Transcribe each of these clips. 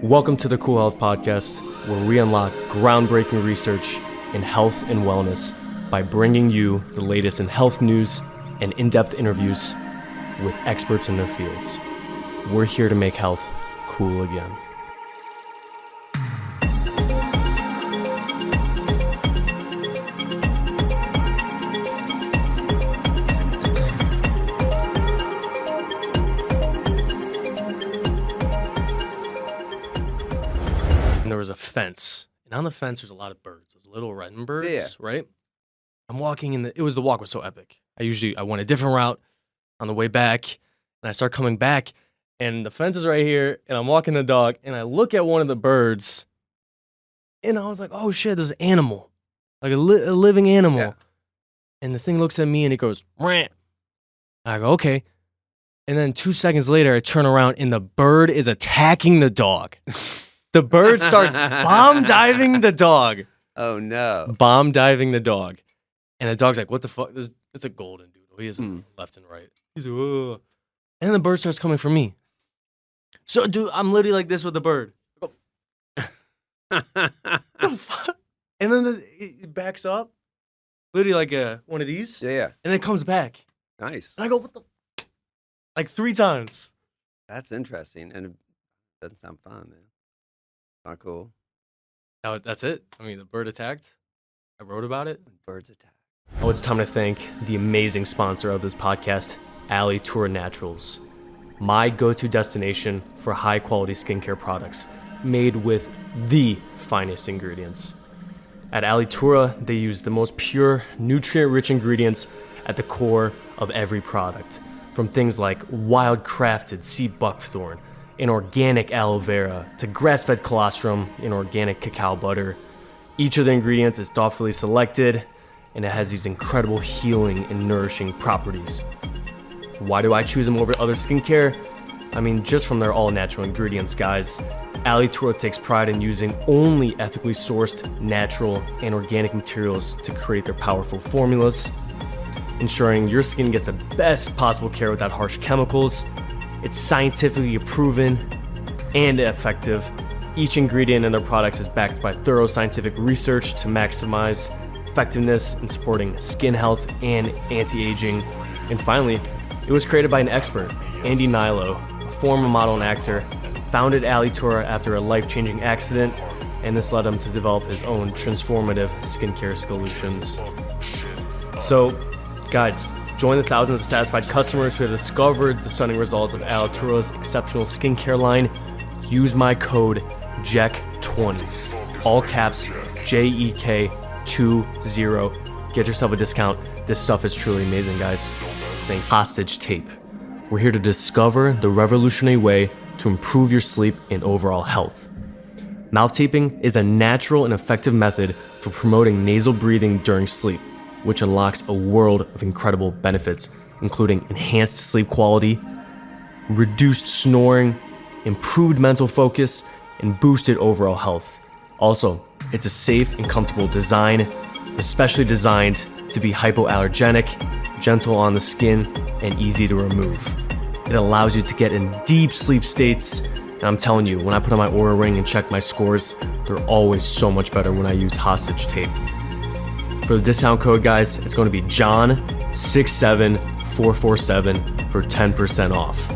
Welcome to the Kool Health Podcast, where we unlock groundbreaking research in health and wellness by bringing you the latest in health news and in-depth interviews with experts in their fields. We're here to make health cool again. There was a fence, and on the fence there's a lot of birds, those little wren birds, right? I'm walking in the walk was so epic. I went a different route on the way back, and I start coming back, and the fence is right here, and I'm walking the dog, and I look at one of the birds, and I was like, oh shit, there's an animal, like a living animal. Yeah. And the thing looks at me, and it goes, Rah. I go, okay. And then 2 seconds later, I turn around, and the bird is attacking the dog. The bird starts bomb diving the dog. Oh, no. Bomb diving the dog. And the dog's like, what the fuck? It's a golden doodle. He isn't left and right. He's like, ugh. And then the bird starts coming for me. So, dude, I'm literally like this with the bird. The fuck? And then it backs up. Literally like one of these. Yeah. And then it comes back. Nice. And I go, what the? Like 3 times. That's interesting. And it doesn't sound fun, man. Not cool. Now, that's it. I mean, the bird attacked. I wrote about it. Birds attack. Oh, it's time to thank the amazing sponsor of this podcast, Alitura Naturals, my go-to destination for high-quality skincare products made with the finest ingredients. At Alitura, they use the most pure, nutrient-rich ingredients at the core of every product, from things like wild-crafted sea buckthorn, and organic aloe vera, to grass-fed colostrum and organic cacao butter. Each of the ingredients is thoughtfully selected, and it has these incredible healing and nourishing properties. Why do I choose them over other skincare? I mean, just from their all-natural ingredients, guys. Alitura takes pride in using only ethically sourced, natural, and organic materials to create their powerful formulas, ensuring your skin gets the best possible care without harsh chemicals. It's scientifically proven and effective. Each ingredient in their products is backed by thorough scientific research to maximize effectiveness in supporting skin health and anti-aging. And finally, it was created by an expert, Andy Nilo, a former model and actor, founded Alitura after a life-changing accident, and this led him to develop his own transformative skincare solutions. So, guys, join the thousands of satisfied customers who have discovered the stunning results of Alitura's exceptional skincare line. Use my code JEK20, all caps JEK20. Get yourself a discount. This stuff is truly amazing, guys. Thank Hostage Tape. We're here to discover the revolutionary way to improve your sleep and overall health. Mouth taping is a natural and effective method for promoting nasal breathing during sleep, which unlocks a world of incredible benefits, including enhanced sleep quality, reduced snoring, improved mental focus, and boosted overall health. Also, it's a safe and comfortable design, especially designed to be hypoallergenic, gentle on the skin, and easy to remove. It allows you to get in deep sleep states, and I'm telling you, when I put on my Oura Ring and check my scores, they're always so much better when I use Hostage Tape. For the discount code, guys, it's going to be John67447 for 10% off.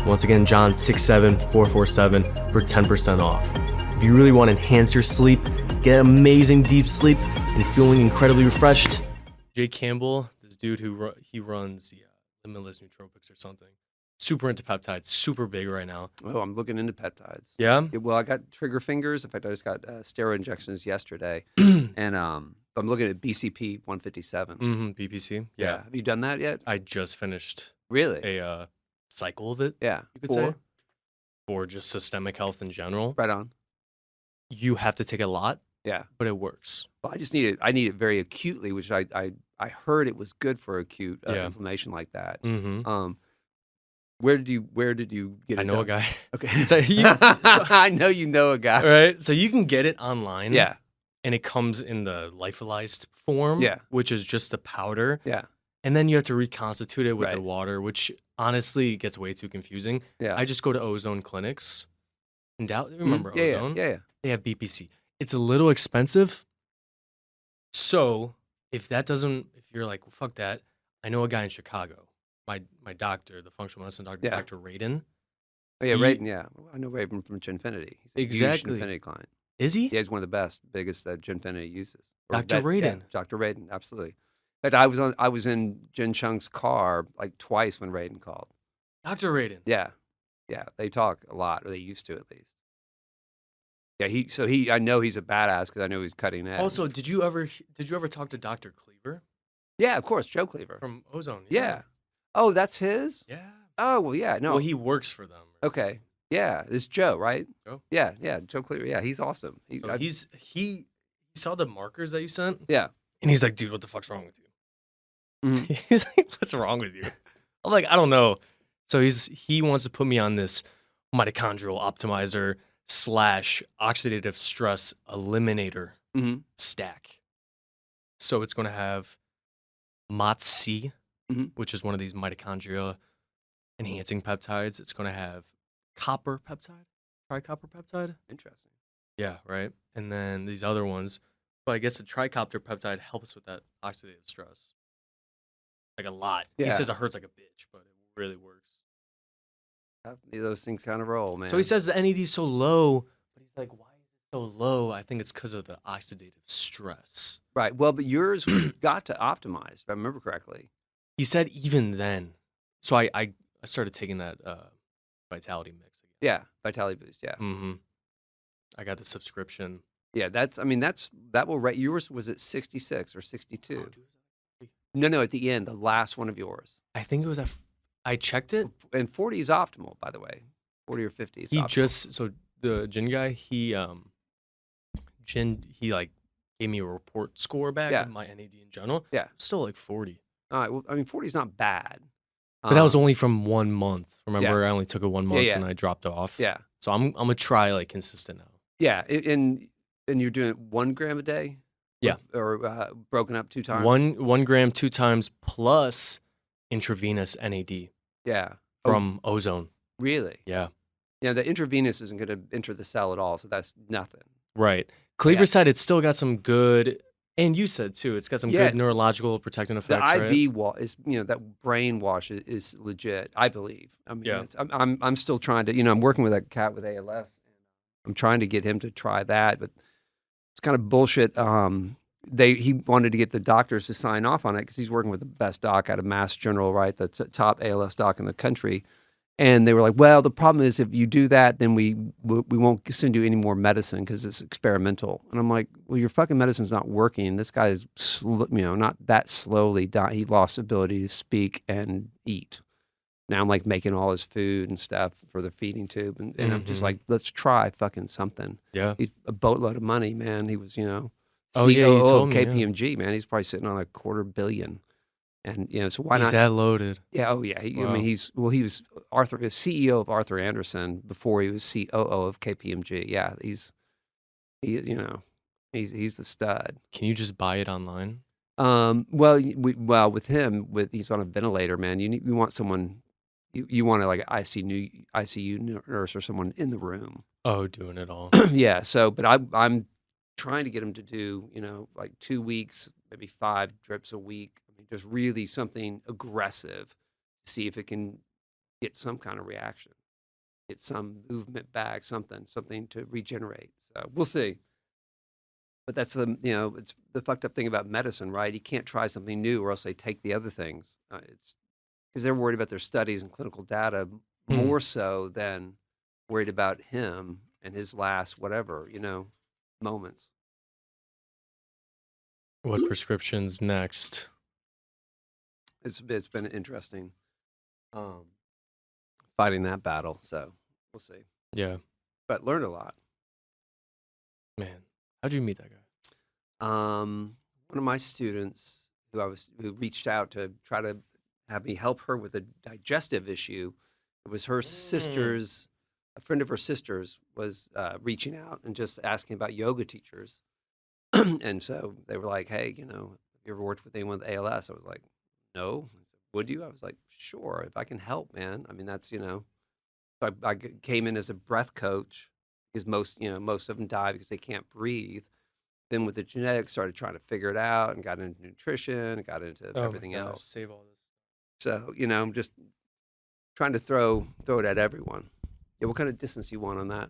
Once again, John67447 for 10% off. If you really want to enhance your sleep, get amazing deep sleep, and feeling incredibly refreshed, Jake Campbell, this dude he runs Limitless Nootropics or something. Super into peptides, super big right now. Oh, I'm looking into peptides. Yeah? Well, I got trigger fingers. In fact, I just got steroid injections yesterday. And I'm looking at BCP 157. BPC. Yeah. Have you done that yet? I just finished Really? a cycle of it, Yeah. you could say, for just systemic health in general. Right on. You have to take a lot, Yeah. but it works. Well, I need it very acutely, which I heard it was good for acute inflammation like that. Mm-hmm. Where did you get it? I know done? a guy. Okay. So I know you know a guy. Right? So you can get it online. Yeah. And it comes in the lyophilized form, Yeah. which is just the powder. Yeah. And then you have to reconstitute it with the Right. water, which honestly gets way too confusing. Yeah. I just go to ozone clinics in Dallas. Remember Yeah, yeah, Ozone? yeah, yeah. They have BPC. It's a little expensive. So if you're like, well, fuck that. I know a guy in Chicago. My doctor, the functional medicine doctor, Yeah. Dr. Radin. Oh, yeah, He Raiden, yeah. I know Raiden from Ginfinity. He's a huge exactly. Ginfinity client. Is he? Yeah, he's one of the biggest that Ginfinity uses. Dr. Radin. Yeah, Dr. Raiden, absolutely. In fact, I was in Jin Chung's car like twice when Raiden called. Dr. Radin. Yeah, yeah, they talk a lot, or they used to at least. Yeah, I know he's a badass because I know he's cutting edge. Also, did you ever talk to Dr. Cleaver Yeah, of course, Joe Cleaver. from Ozone? Yeah. Oh, that's his? Yeah. Oh, well, yeah, no. Well, he works for them. Okay. Yeah, it's Joe, right? Joe? Yeah, Joe Cleaver. Yeah, he's awesome. So he saw the markers that you sent. Yeah. And he's like, dude, what the fuck's wrong with you? Mhm. He's like, what's wrong with you? I'm like, I don't know. So he wants to put me on this mitochondrial optimizer / oxidative stress eliminator Mhm. stack. So it's going to have MOTS-C, Mhm. which is one of these mitochondria enhancing peptides. It's going to have copper peptide, tricopper peptide. Interesting. Yeah, right. And then these other ones. But I guess the tricopter peptide helps with that oxidative stress. Like a lot. He Yeah. says it hurts like a bitch, but it really works. Those things kind of roll, man. So he says the NAD is so low, but he's like, why is it so low? I think it's because of the oxidative stress. Right. Well, but yours got to optimize, if I remember correctly. He said even then. So I started taking that Vitality mix again. Yeah, Vitality Boost. Yeah. Mm-hmm. I got the subscription. Yeah, that will rate yours. Was it 66 or 62? Oh, dude, No, at the end, the last one of yours. I think it was I checked it. And 40 is optimal, by the way. 40 or 50 is optimal. So the gin guy, he like gave me a report score back of my NAD in general. Yeah. Still like 40. All right. Well, I mean, 40 is not bad. But that was only from 1 month. Remember, I only took it 1 month and I dropped off. Yeah. So I'm gonna try like consistent now. Yeah. And you're doing it 1 gram a day? Yeah. Or broken up 2 times? 1 gram 2 times plus intravenous NAD. Yeah. From Ozone. Really? Yeah. Yeah, the intravenous isn't going to enter the cell at all, so that's nothing. Right. Cleaver said it's still got some good, and you said too, it's got some good neurological protecting effects. The IV is, that brain wash is legit, I believe. I mean, I'm still trying to, I'm working with a cat with ALS. I'm trying to get him to try that, but it's kind of bullshit. He wanted to get the doctors to sign off on it because he's working with the best doc out of Mass General, right? The top ALS doc in the country. And they were like, well, the problem is if you do that, then we won't send you any more medicine because it's experimental. And I'm like, well, your fucking medicine's not working. This guy is, not that slowly dying. He lost the ability to speak and eat. Now I'm like making all his food and stuff for the feeding tube. And I'm just like, let's try fucking something. Yeah. He's a boatload of money, man. He was, COO told of me, KPMG, man. He's probably sitting on $250 million. And, so why not? He's that loaded. Yeah. Oh, yeah. Wow. I mean, he was CEO of Arthur Andersen before he was COO of KPMG. Yeah. He's the stud. Can you just buy it online? Well, with him, he's on a ventilator, man. You want someone, you want like an ICU nurse or someone in the room. Oh, doing it all. Yeah. So, but I'm trying to get him to do, like 2 weeks, maybe 5 drips a week. I mean, just really something aggressive to see if it can get some kind of reaction, get some movement back, something to regenerate. So we'll see. But that's it's the fucked up thing about medicine, right? You can't try something new or else they take the other things. It's because they're worried about their studies and clinical data more so than worried about him and his last whatever, moments. What prescriptions next? It's been interesting fighting that battle. So we'll see. Yeah. But learned a lot. Man, how'd you meet that guy? One of my students who reached out to try to have me help her with a digestive issue. It was her sister's, a friend of her sister's was reaching out and just asking about yoga teachers. And so they were like, hey, have you ever worked with anyone with ALS? I was like, no. I said, would you? I was like, sure, if I can help, man. I mean, that's, So I came in as a breath coach because most of them die because they can't breathe. Then with the genetics, started trying to figure it out and got into nutrition and got into everything else. Save all this. So, I'm just trying to throw it at everyone. Yeah, what kind of distance you want on that?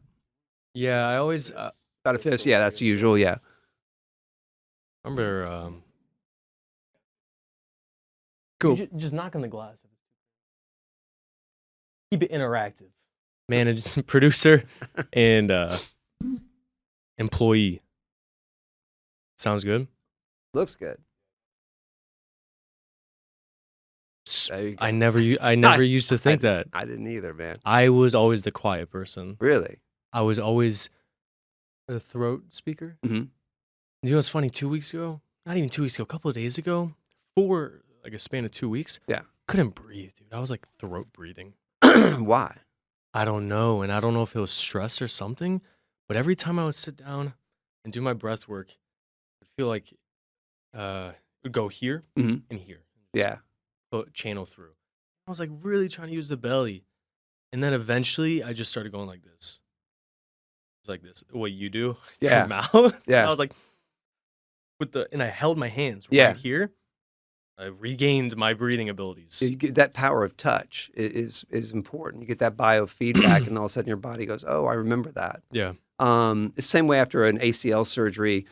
Yeah, I always about a fist. Yeah, that's usual. Yeah. remember. Cool. Just knock on the glass. Keep it interactive. Manager, producer, and employee. Sounds good. Looks good. I never used to think that. I didn't either, man. I was always the quiet person. Really? I was always the throat speaker. Mm-hmm. You know what's funny? 2 weeks ago, not even 2 weeks ago, a couple of days ago, for like a span of 2 weeks, yeah, couldn't breathe, dude. I was like throat breathing. Why? I don't know, and I don't know if it was stress or something. But every time I would sit down and do my breath work, I feel like it would go here and here. Yeah. Channel through. I was like really trying to use the belly, and then eventually I just started going like this. It's like this. What you do? Yeah. Your mouth. Yeah. I was like and I held my hands yeah. right here. I regained my breathing abilities. You get that power of touch is important. You get that biofeedback, and all of a sudden your body goes, "Oh, I remember that." Yeah. The same way after an ACL surgery.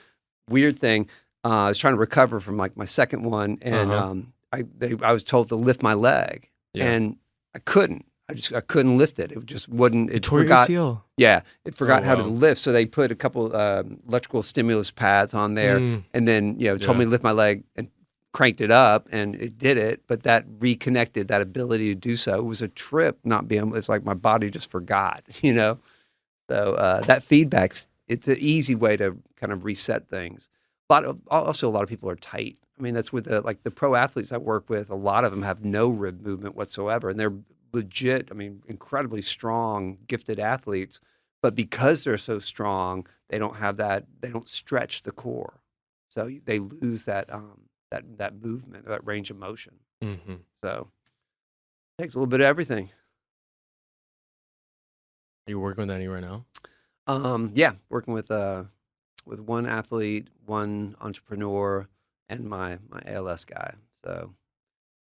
Weird thing. I was trying to recover from like my second one, and I was told to lift my leg, and I couldn't. I couldn't lift it. It just wouldn't. It tore forgot. your ACL. Yeah, it forgot how to wow. lift. So they put a couple electrical stimulus pads on there, and then told me to lift my leg and cranked it up, and it did it. But that reconnected that ability to do so. It was a trip not being. It's like my body just forgot. So that feedback's it's an easy way to kind of reset things. A lot of people are tight. I mean, that's with the pro athletes I work with. A lot of them have no rib movement whatsoever, and they're legit. I mean, incredibly strong, gifted athletes. But because they're so strong, they don't have that. They don't stretch the core, so they lose that that movement, that range of motion. Mm-hmm. So it takes a little bit of everything. Are you working with any right now? Yeah, working with one athlete, one entrepreneur, and my ALS guy. So,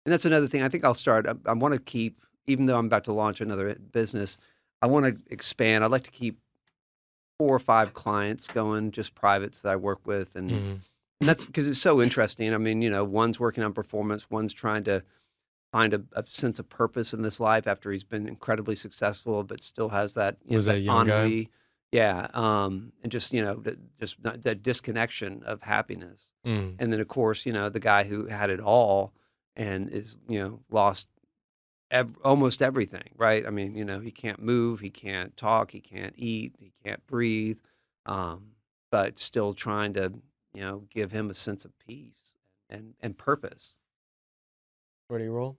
and that's another thing. I think I'll start. I want to keep, even though I'm about to launch another business, I want to expand. I'd like to keep 4 or 5 clients going, just privates that I work with, and that's because it's so interesting. I mean, one's working on performance, one's trying to find a sense of purpose in this life after he's been incredibly successful, but still has that that young ennui. Guy? Yeah, and just just that disconnection of happiness, and then of course the guy who had it all and is lost almost everything, right? I mean he can't move, he can't talk, he can't eat, he can't breathe, but still trying to give him a sense of peace and purpose. Ready to roll?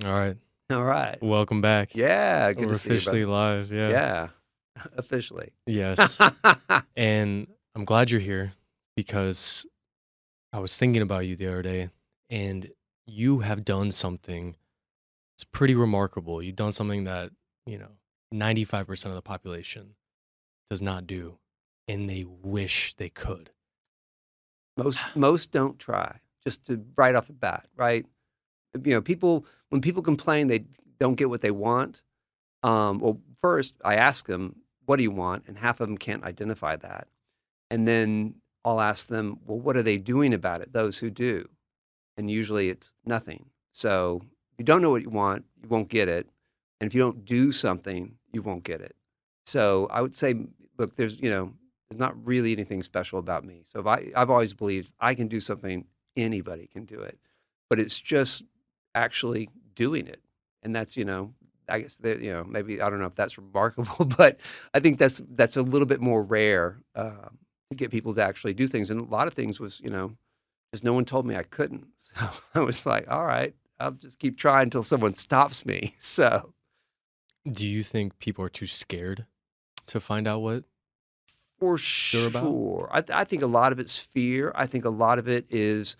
All right. All right. Welcome back. Yeah, good We're to see you, officially brother. live. Yeah. Yeah, officially. Yes. And I'm glad you're here because I was thinking about you the other day, and you have done something. It's pretty remarkable. You've done something that 95% of the population does not do, and they wish they could. Most don't try. Just to right off the bat, right? When people complain they don't get what they want. Well, first I ask them, "What do you want?" And half of them can't identify that. And then I'll ask them, "Well, what are they doing about it?" Those who do, and usually it's nothing. So if you don't know what you want, you won't get it, and if you don't do something, you won't get it. So I would say, look, there's not really anything special about me. So I've always believed I can do something. Anybody can do it, but it's just actually doing it. And that's, I guess that, maybe, I don't know if that's remarkable, but I think that's a little bit more rare to get people to actually do things. And a lot of things was, just no one told me I couldn't. So I was like, all right, I'll just keep trying until someone stops me. So. Do you think people are too scared to find out what? For sure. I think a lot of it's fear. I think a lot of it is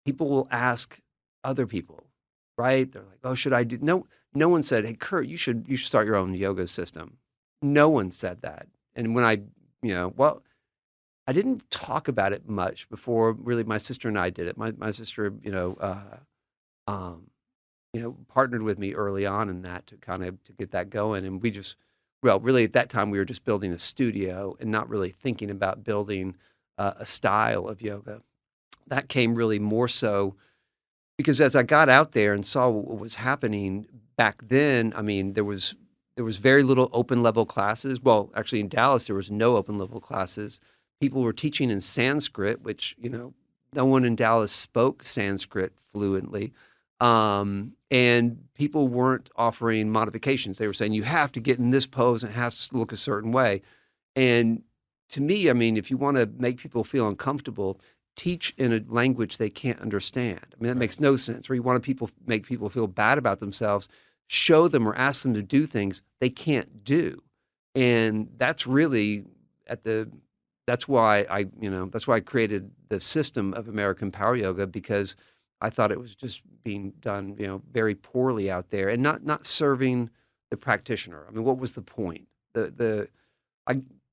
people will ask other people, right? They're like, "Oh, should I do?" No one said, "Hey, Kurt, you should start your own yoga system." no one said that. And when I didn't talk about it much before really my sister and I did it. My sister, um, partnered with me early on in that to get that going. And really at that time we were just building a studio and not really thinking about building a style of yoga. That came really more so because as I got out there and saw what was happening back then, I mean, there was very little open level classes. Well, actually in Dallas, there was no open level classes. People were teaching in Sanskrit, which, no one in Dallas spoke Sanskrit fluently. And people weren't offering modifications. They were saying, you have to get in this pose and it has to look a certain way. And to me, I mean, if you want to make people feel uncomfortable, teach in a language they can't understand. I mean, that makes no sense. Or you want to make people feel bad about themselves, show them or ask them to do things they can't do. And that's really that's why I created the system of American Power Yoga, because I thought it was just being done, very poorly out there and not serving the practitioner. I mean, what was the point?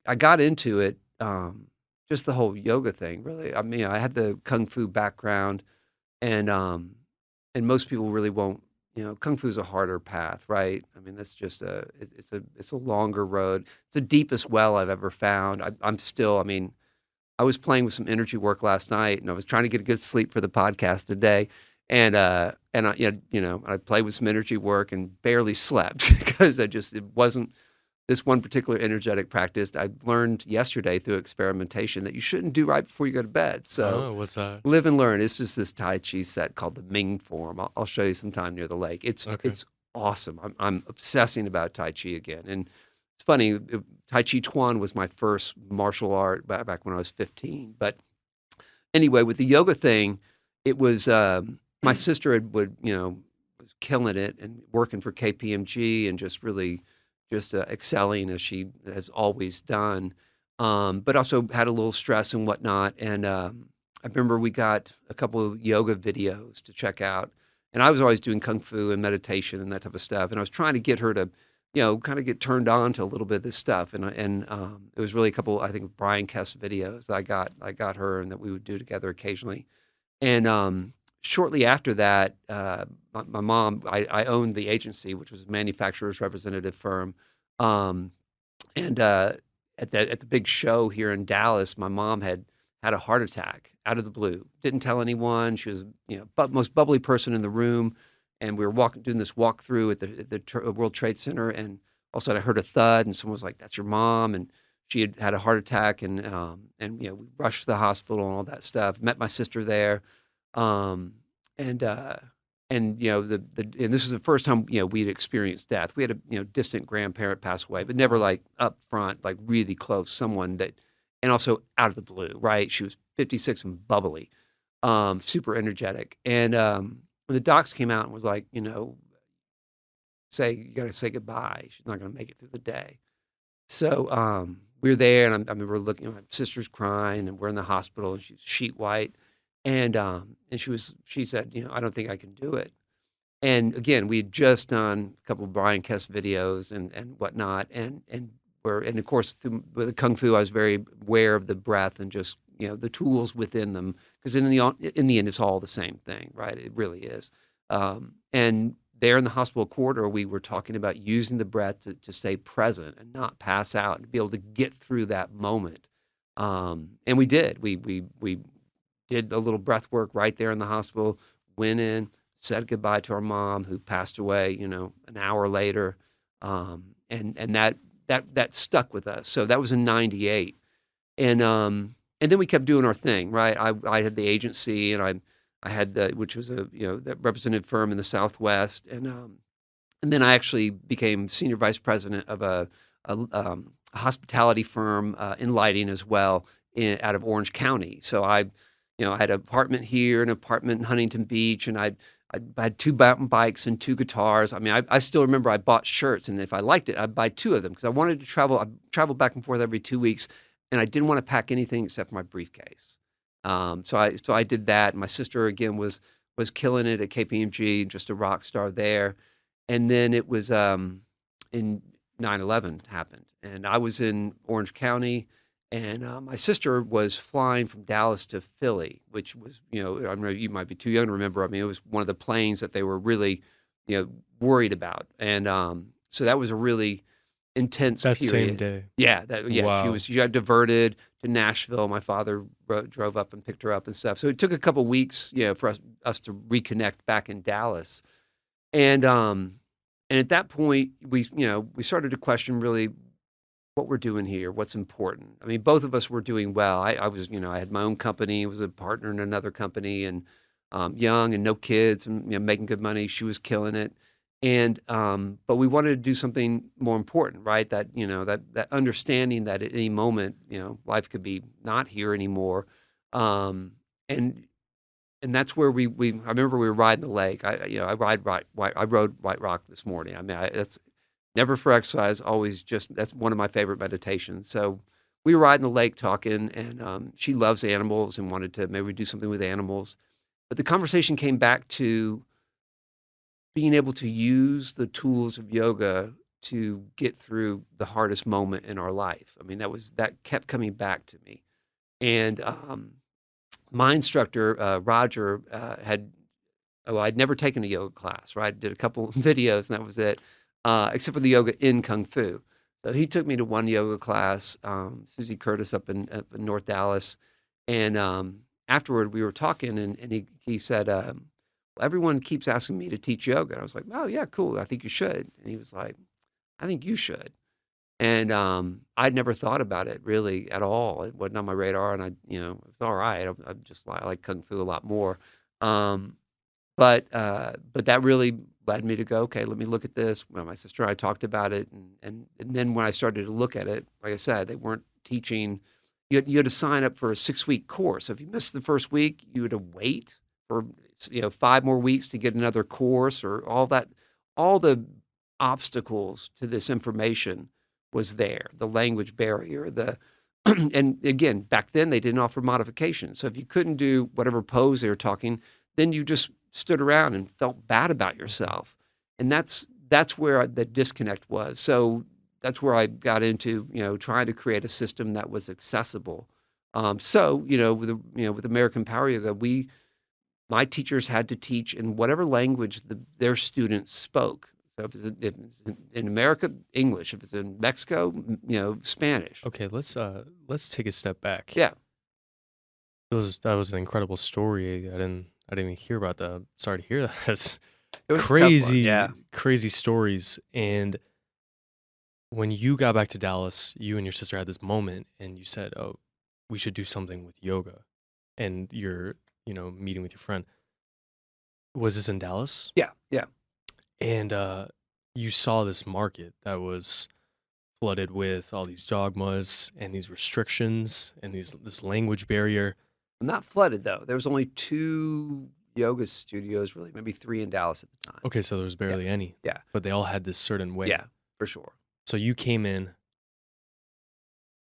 I got into it, just the whole yoga thing, really. I mean, I had the kung fu background, and most people really won't. Kung fu is a harder path, right? I mean, that's just it's a longer road. It's the deepest well I've ever found. I'm still. I mean, I was playing with some energy work last night, and I was trying to get a good sleep for the podcast today, and I played with some energy work and barely slept because it wasn't this one particular energetic practice. I learned yesterday through experimentation that you shouldn't do right before you go to bed. So what's that? Live and learn. It's just this Tai Chi set called the Ming form. I'll show you sometime near the lake. It's awesome. I'm obsessing about Tai Chi again. And it's funny, Tai Chi Chuan was my first martial art back when I was 15. But anyway, with the yoga thing, it was my sister was killing it and working for KPMG and just really excelling as she has always done, but also had a little stress and whatnot. And I remember we got a couple of yoga videos to check out, and I was always doing kung fu and meditation and that type of stuff. And I was trying to get her to, kind of get turned on to a little bit of this stuff. And it was really a couple, I think, Brian Kess videos that I got her and that we would do together occasionally. And shortly after that, my mom, I owned the agency, which was a manufacturer's representative firm. And at the big show here in Dallas, my mom had a heart attack out of the blue. Didn't tell anyone. She was, most bubbly person in the room. And we were doing this walkthrough at the World Trade Center, and all of a sudden I heard a thud, and someone was like, "That's your mom." And she had a heart attack, and we rushed to the hospital and all that stuff. Met my sister there. And this was the first time we'd experienced death. We had a distant grandparent pass away, but never like up front, like really close, someone that, and also out of the blue, right? She was 56 and bubbly, super energetic. And when the docs came out and was like, you got to say goodbye. She's not going to make it through the day. So we were there, and I remember looking. My sister's crying, and we're in the hospital, and she's sheet white. And she said, I don't think I can do it. And again, we had just done a couple of Brian Kess videos and whatnot. And of course, with the Kung Fu, I was very aware of the breath and just, the tools within them. Because in the end, it's all the same thing, right? It really is. And there in the hospital corridor, we were talking about using the breath to stay present and not pass out and to be able to get through that moment. And we did. We did a little breath work right there in the hospital, went in, said goodbye to our mom, who passed away, an hour later. And that stuck with us. So that was in 98. And then we kept doing our thing, right? I had the agency, and I had which was that representative firm in the Southwest. And then I actually became senior vice president of a hospitality firm, Enlightening as well, out of Orange County. So I had an apartment here, an apartment in Huntington Beach, and I had 2 mountain bikes and 2 guitars. I mean, I still remember I bought shirts, and if I liked it, I'd buy 2 of them because I wanted to travel. I traveled back and forth every 2 weeks, and I didn't want to pack anything except my briefcase. So I did that. My sister again was killing it at KPMG, just a rock star there. And then it was in 9/11 happened, and I was in Orange County, and my sister was flying from Dallas to Philly, which was, I know you might be too young to remember. I mean, it was one of the planes that they were really, worried about, and so that was a really intense That same period. day. Yeah, Wow. she got diverted to Nashville. My father drove up and picked her up and stuff. So it took a couple weeks, for us to reconnect back in Dallas, and at that point we started to question really what we're doing here, what's important. I mean, both of us were doing well. I was, I had my own company, was a partner in another company, and young and no kids, and making good money. She was killing it, and but we wanted to do something more important, right? That that understanding that at any moment, life could be not here anymore, and that's where we I remember we were riding the lake. I rode White Rock this morning. I mean, that's never for exercise, always just that's one of my favorite meditations. So we were riding the lake talking, and she loves animals and wanted to maybe do something with animals. But the conversation came back to being able to use the tools of yoga to get through the hardest moment in our life. I mean, that kept coming back to me. And my instructor, Roger, I'd never taken a yoga class, right? Did a couple of videos and that was it, except for the yoga in Kung Fu. So he took me to one yoga class, Susie Curtis up in North Dallas. And afterward, we were talking, and he said, well, everyone keeps asking me to teach yoga. And I was like, oh, yeah, cool. I think you should. And he was like, I think you should. And I'd never thought about it really at all. It wasn't on my radar, and it was all right. I like Kung Fu a lot more. But that really led me to go, okay, let me look at this. Well, my sister and I talked about it, and then when I started to look at it, like I said, they weren't teaching. You had to sign up for a 6-week course. So if you missed the first week, you had to wait for 5 more weeks to get another course, or all that. All the obstacles to this information was there. The language barrier, and again, back then they didn't offer modifications. So if you couldn't do whatever pose they were talking, then you just stood around and felt bad about yourself. And that's where the disconnect was. So that's where I got into, trying to create a system that was accessible. With American Power Yoga, my teachers had to teach in whatever language their students spoke. So if it's in America, English. If it's in Mexico, Spanish. Okay, let's take a step back. Yeah. That was an incredible story. I didn't even hear about that. I'm sorry to hear that. That's It was a tough one, crazy, yeah. crazy stories. And when you got back to Dallas, you and your sister had this moment, and you said, "Oh, we should do something with yoga." And you're, meeting with your friend. Was this in Dallas? Yeah, yeah. And you saw this market that was flooded with all these dogmas and these restrictions and this language barrier. Not flooded, though. There was only 2 yoga studios, really, maybe 3 in Dallas at the time. Okay, so there was barely any. Yeah. But they all had this certain way. Yeah, for sure. So you came in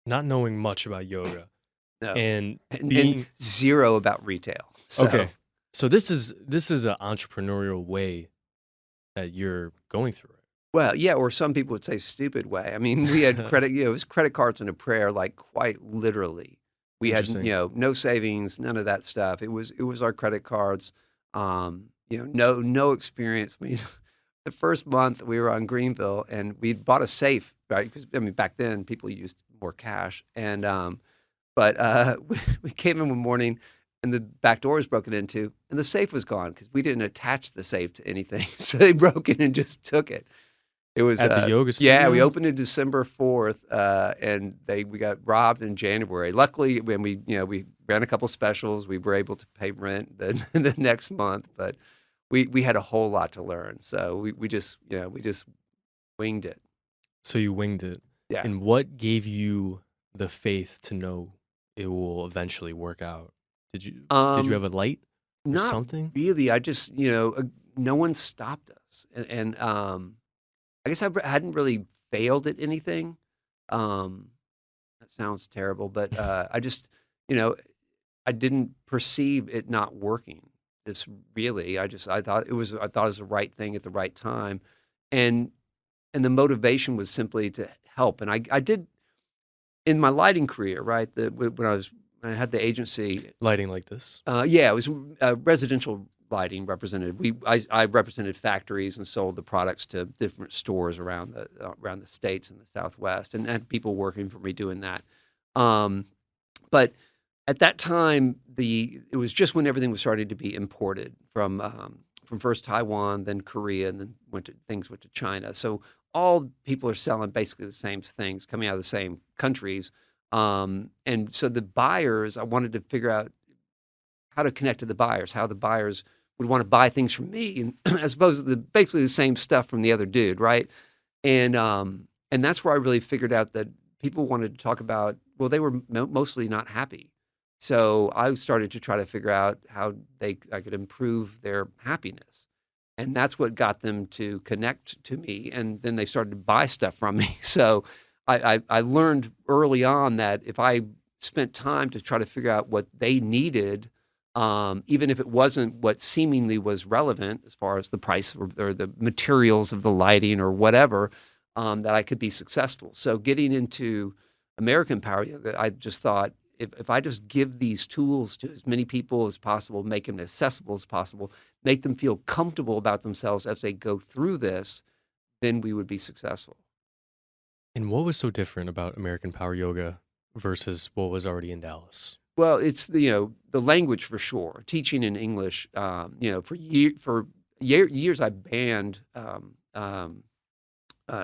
not knowing much about yoga. No. And And zero about retail. So. Okay. So this is an entrepreneurial way that you're going through it. Well, yeah, or some people would say stupid way. I mean, we had credit, it was credit cards and a prayer, like quite literally. We had, no savings, none of that stuff. It was our credit cards. No experience. I mean, the first month we were on Greenville, and we bought a safe, right? Because back then people used more cash, and but we came in one morning, and the back door was broken into, and the safe was gone because we didn't attach the safe to anything. So they broke in and just took it. It was at the yoga studio? Yeah, we opened it December 4th, and we got robbed in January. Luckily, when we ran a couple specials, we were able to pay rent the next month. But we had a whole lot to learn, so we just winged it. So you winged it. Yeah. And what gave you the faith to know it will eventually work out? Did you have a light or Not something? really. I just no one stopped us, and I guess I hadn't really failed at anything. That sounds terrible, but I just, I didn't perceive it not working. I thought it was the right thing at the right time, and and the motivation was simply to help. And I did in my lighting career, right? When I had the agency. Lighting like this? Yeah, it was residential lighting represented. I represented factories and sold the products to different stores around the states and the Southwest, and had people working for me doing that. But at that time, it was just when everything was starting to be imported from first Taiwan, then Korea, and then things went to China. So all people are selling basically the same things coming out of the same countries. And so the buyers, I wanted to figure out how to connect to the buyers, how the buyers would want to buy things from me, and as opposed to basically the same stuff from the other dude, right? And that's where I really figured out that people wanted to talk about, well, they were mostly not happy. So I started to try to figure out how I could improve their happiness. And that's what got them to connect to me. And then they started to buy stuff from me. So I learned early on that if I spent time to try to figure out what they needed, even if it wasn't what seemingly was relevant as far as the price or the materials of the lighting or whatever, that I could be successful. So getting into American Power Yoga, I just thought, if I just give these tools to as many people as possible, make them accessible as possible, make them feel comfortable about themselves as they go through this, then we would be successful. And what was so different about American Power Yoga versus what was already in Dallas? Well, it's the language for sure. Teaching in English, for years I banned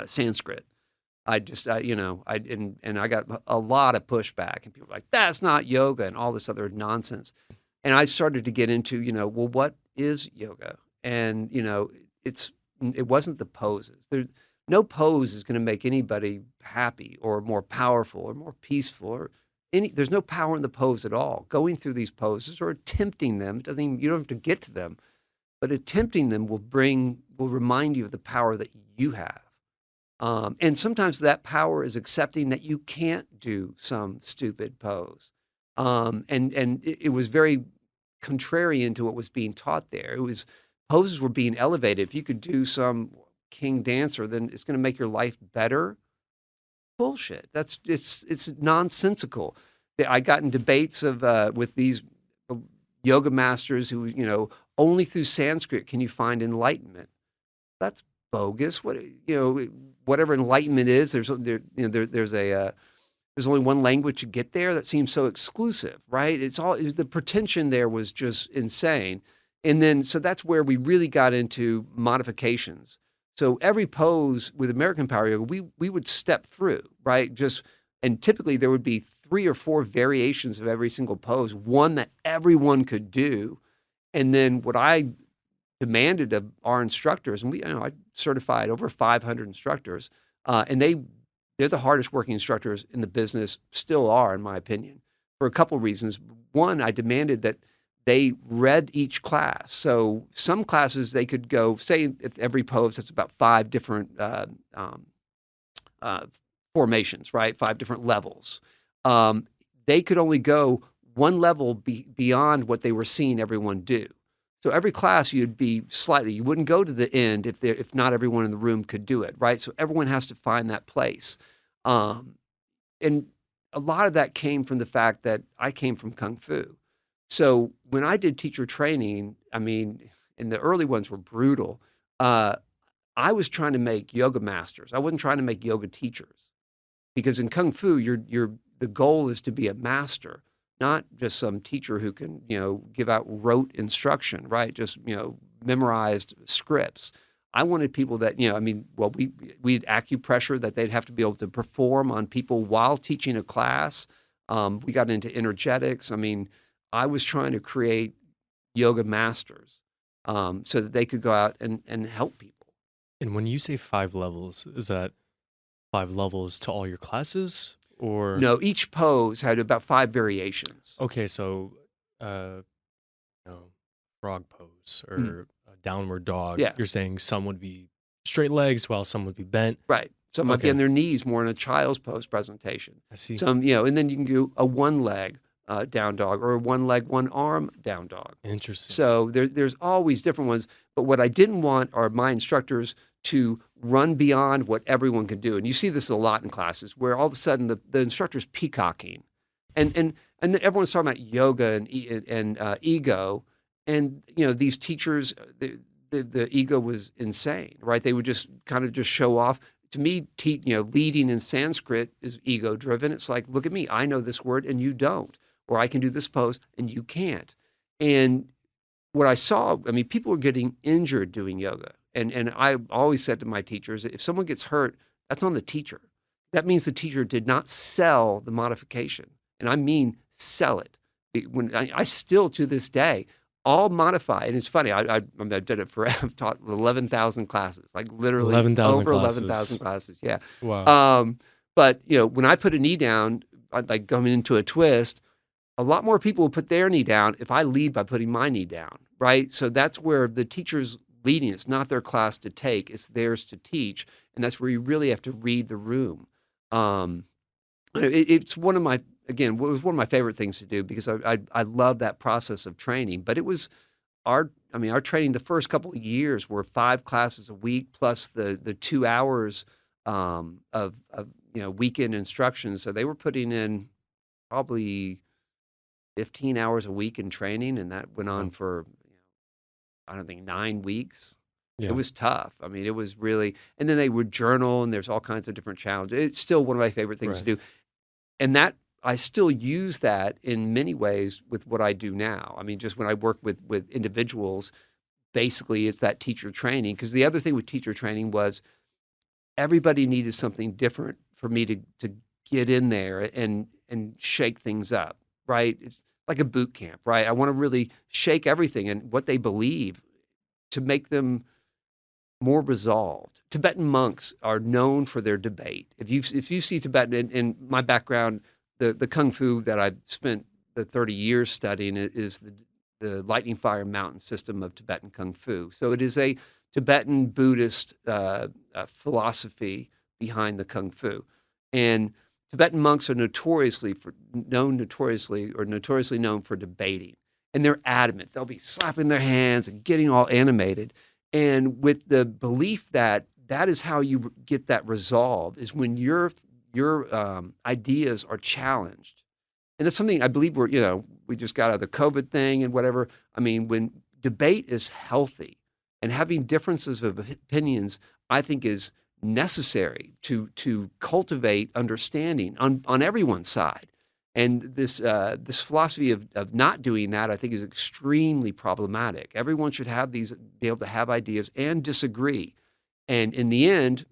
Sanskrit. I got a lot of pushback, and people were like, "That's not yoga," and all this other nonsense. And I started to get into, well, what is yoga? And it wasn't the poses. No pose is going to make anybody happy or more powerful or more peaceful or there's no power in the pose at all. Going through these poses or attempting them, you don't have to get to them, but attempting them will remind you of the power that you have. And sometimes that power is accepting that you can't do some stupid pose. And it was very contrarian to what was being taught there. Poses were being elevated. If you could do some king dancer, then it's going to make your life better. Bullshit. It's nonsensical. I got in debates with these yoga masters who, only through Sanskrit can you find enlightenment. That's bogus. Whatever enlightenment is, there's only one language to get there. That seems so exclusive, right? The pretension there was just insane. And then, so that's where we really got into modifications. So every pose with American Power Yoga, we would step through, right? And typically there would be 3 or 4 variations of every single pose, one that everyone could do. And then what I demanded of our instructors, and I certified over 500 instructors, and they're the hardest working instructors in the business, still are, in my opinion, for a couple of reasons. One, I demanded that they read each class. So some classes they could go, say if every pose, that's about 5 different formations, right? 5 different levels. They could only go one level beyond what they were seeing everyone do. So every class you wouldn't go to the end if not everyone in the room could do it, right? So everyone has to find that place. And a lot of that came from the fact that I came from Kung Fu. So when I did teacher training, and the early ones were brutal, I was trying to make yoga masters. I wasn't trying to make yoga teachers. Because in Kung Fu, the goal is to be a master, not just some teacher who can, give out rote instruction, right? Just, memorized scripts. I wanted people that, we had acupressure that they'd have to be able to perform on people while teaching a class. We got into energetics. I was trying to create yoga masters so that they could go out and help people. And when you say 5 levels, is that 5 levels to all your classes? Or no, each pose had about 5 variations. Okay, so frog pose or a downward dog. Yeah. You're saying some would be straight legs while some would be bent. Right. Some might be on their knees more in a child's pose presentation. I see. Some, and then you can do a one leg down dog, or one leg, one arm down dog. Interesting. So there's always different ones. But what I didn't want are my instructors to run beyond what everyone can do. And you see this a lot in classes where all of a sudden the instructor's peacocking. And then everyone's talking about yoga and ego. And, these teachers, the ego was insane, right? They would just kind of just show off. To me, leading in Sanskrit is ego driven. It's like, look at me, I know this word and you don't, or I can do this pose and you can't. And what I saw, people were getting injured doing yoga. And I always said to my teachers, if someone gets hurt, that's on the teacher. That means the teacher did not sell the modification. And I mean, sell it. When I still, to this day, all modify. And it's funny, I've done it forever. I've taught 11,000 classes, like literally 11,000 over classes. 11,000 classes. Yeah. Wow. But, when I put a knee down, like going into a twist, a lot more people will put their knee down if I lead by putting my knee down, right? So that's where the teacher's leading. It's not their class to take, it's theirs to teach. And that's where you really have to read the room. It's one of my, again, it was one of my favorite things to do because I love that process of training. But it was our training the first couple of years were 5 classes a week plus the 2 hours of weekend instruction. So they were putting in probably 15 hours a week in training, and that went on for, I don't think, 9 weeks. Yeah. It was tough. It was really, and then they would journal, and there's all kinds of different challenges. It's still one of my favorite things to do. And that, I still use that in many ways with what I do now. Just when I work with individuals, basically it's that teacher training. Because the other thing with teacher training was everybody needed something different for me to get in there and shake things up, right? It's like a boot camp, right? I want to really shake everything and what they believe to make them more resolved. Tibetan monks are known for their debate. If you see Tibetan, in my background, the Kung Fu that I've spent the 30 years studying is the lightning fire mountain system of Tibetan Kung Fu. So it is a Tibetan Buddhist philosophy behind the Kung Fu. And Tibetan monks are notoriously known for debating. And they're adamant. They'll be slapping their hands and getting all animated. And with the belief that that is how you get that resolve, is when your ideas are challenged. And that's something I believe we just got out of the COVID thing and whatever. When debate is healthy and having differences of opinions, I think is necessary to cultivate understanding on everyone's side. And this philosophy of not doing that, I think, is extremely problematic. Everyone should be able to have ideas and disagree. And in the end,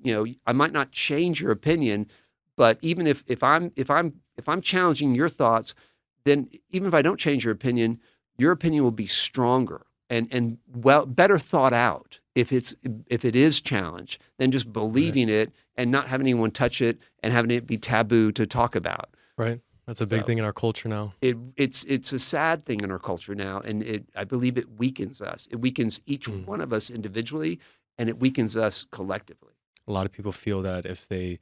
I might not change your opinion, but even if I'm challenging your thoughts, then even if I don't change your opinion will be stronger and better thought out if it is challenged than just believing it and not having anyone touch it and having it be taboo to talk about. Right. That's a big thing in our culture now. It's a sad thing in our culture now, and I believe it weakens us. It weakens each one of us individually, and it weakens us collectively. A lot of people feel that if they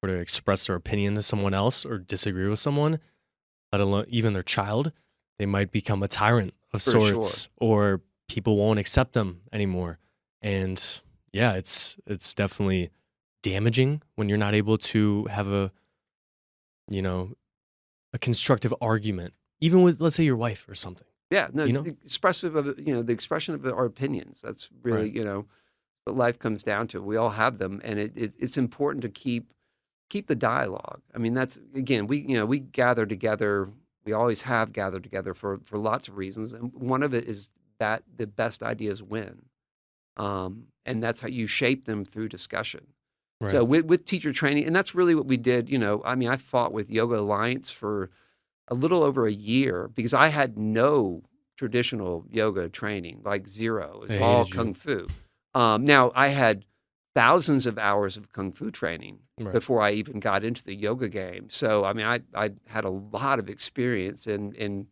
were to express their opinion to someone else or disagree with someone, let alone even their child, they might become a tyrant of sorts, or people won't accept them anymore. And yeah, it's definitely damaging when you're not able to have a constructive argument, even with, let's say, your wife or something. Yeah, no, the expression of our opinions. That's really, what life comes down to. We all have them, and it's important to keep the dialogue. That's, again, we gather together. We always have gathered together for lots of reasons, and one of it is that the best ideas win, and that's how you shape them through discussion. Right. So with teacher training, and that's really what we did. I fought with Yoga Alliance for a little over a year because I had no traditional yoga training, like zero. It was all Kung Fu. Now, I had thousands of hours of Kung Fu training before I even got into the yoga game. So, I had a lot of experience in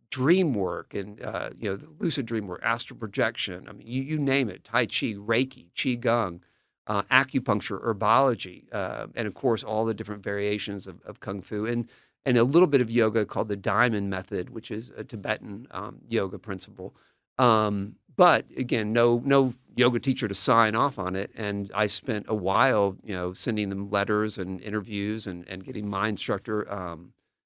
dream work and, the lucid dream work, astral projection. You name it, Tai Chi, Reiki, Qigong, acupuncture, herbology, and of course, all the different variations of Kung Fu. And and a little bit of yoga called the diamond method, which is a Tibetan yoga principle. But again, no yoga teacher to sign off on it. And I spent a while, sending them letters and interviews and getting my instructor,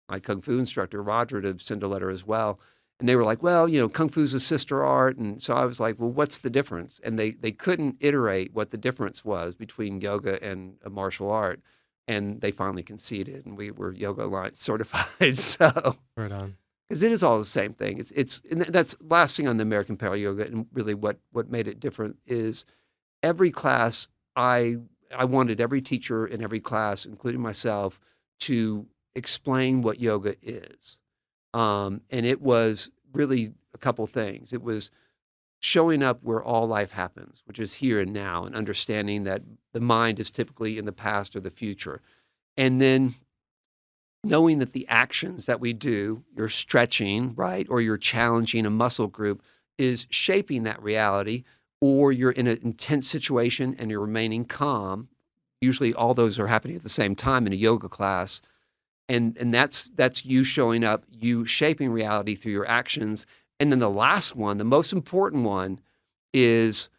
my Kung Fu instructor, Roger, to send a letter as well. And they were like, well, Kung Fu's a sister art. And so I was like, well, what's the difference? And they couldn't iterate what the difference was between yoga and a martial art. And they finally conceded, and we were Yoga Alliance certified. So right on. Because it is all the same thing. And that's last thing on the American Paleo Yoga, and really what made it different is every class, I wanted every teacher in every class, including myself, to explain what yoga is. And it was really a couple things. It was showing up where all life happens, which is here and now, and understanding that the mind is typically in the past or the future. And then knowing that the actions that we do, you're stretching, right, or you're challenging a muscle group, is shaping that reality, or you're in an intense situation and you're remaining calm. Usually all those are happening at the same time in a yoga class. And that's you showing up, you shaping reality through your actions. And then the last one, the most important one, is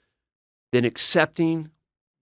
then accepting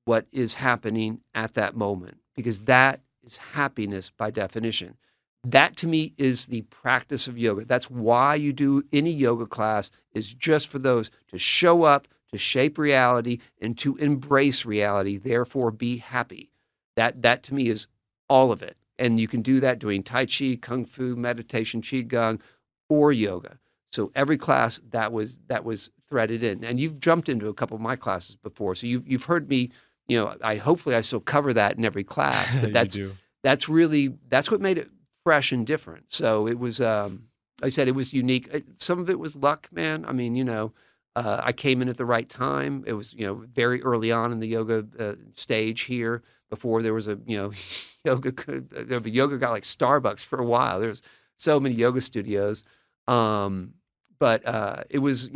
what is happening at that moment, because that is happiness by definition. That to me is the practice of yoga. That's why you do any yoga class, is just for those to show up, to shape reality, and to embrace reality, therefore be happy. That to me is all of it. And you can do that doing Tai Chi, Kung Fu, meditation, Qigong, or yoga. So every class that was threaded in. And you've jumped into a couple of my classes before. So you've heard me, hopefully I still cover that in every class. But that's what made it fresh and different. So it was, like I said, it was unique. Some of it was luck, man. I mean, I came in at the right time. It was, very early on in the yoga stage here, before there was a, yoga got like Starbucks for a while. There was so many yoga studios. But it was,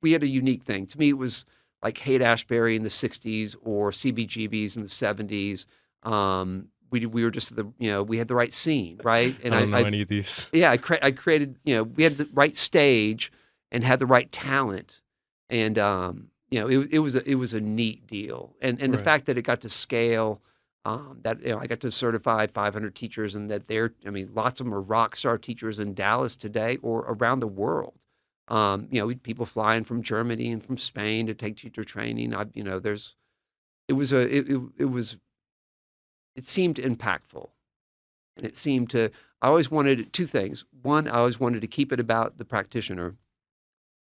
we had a unique thing. To me, it was like Haight-Ashbury in the 60s or CBGBs in the 70s. We were just we had the right scene, right? And I don't know any of these. Yeah, I created, we had the right stage and had the right talent. And, it was a neat deal. And the fact that it got to scale, that I got to certify 500 teachers, and that lots of them are rock star teachers in Dallas today or around the world. People flying from Germany and from Spain to take teacher training. It seemed impactful, and it seemed to. I always wanted two things. One, I always wanted to keep it about the practitioner.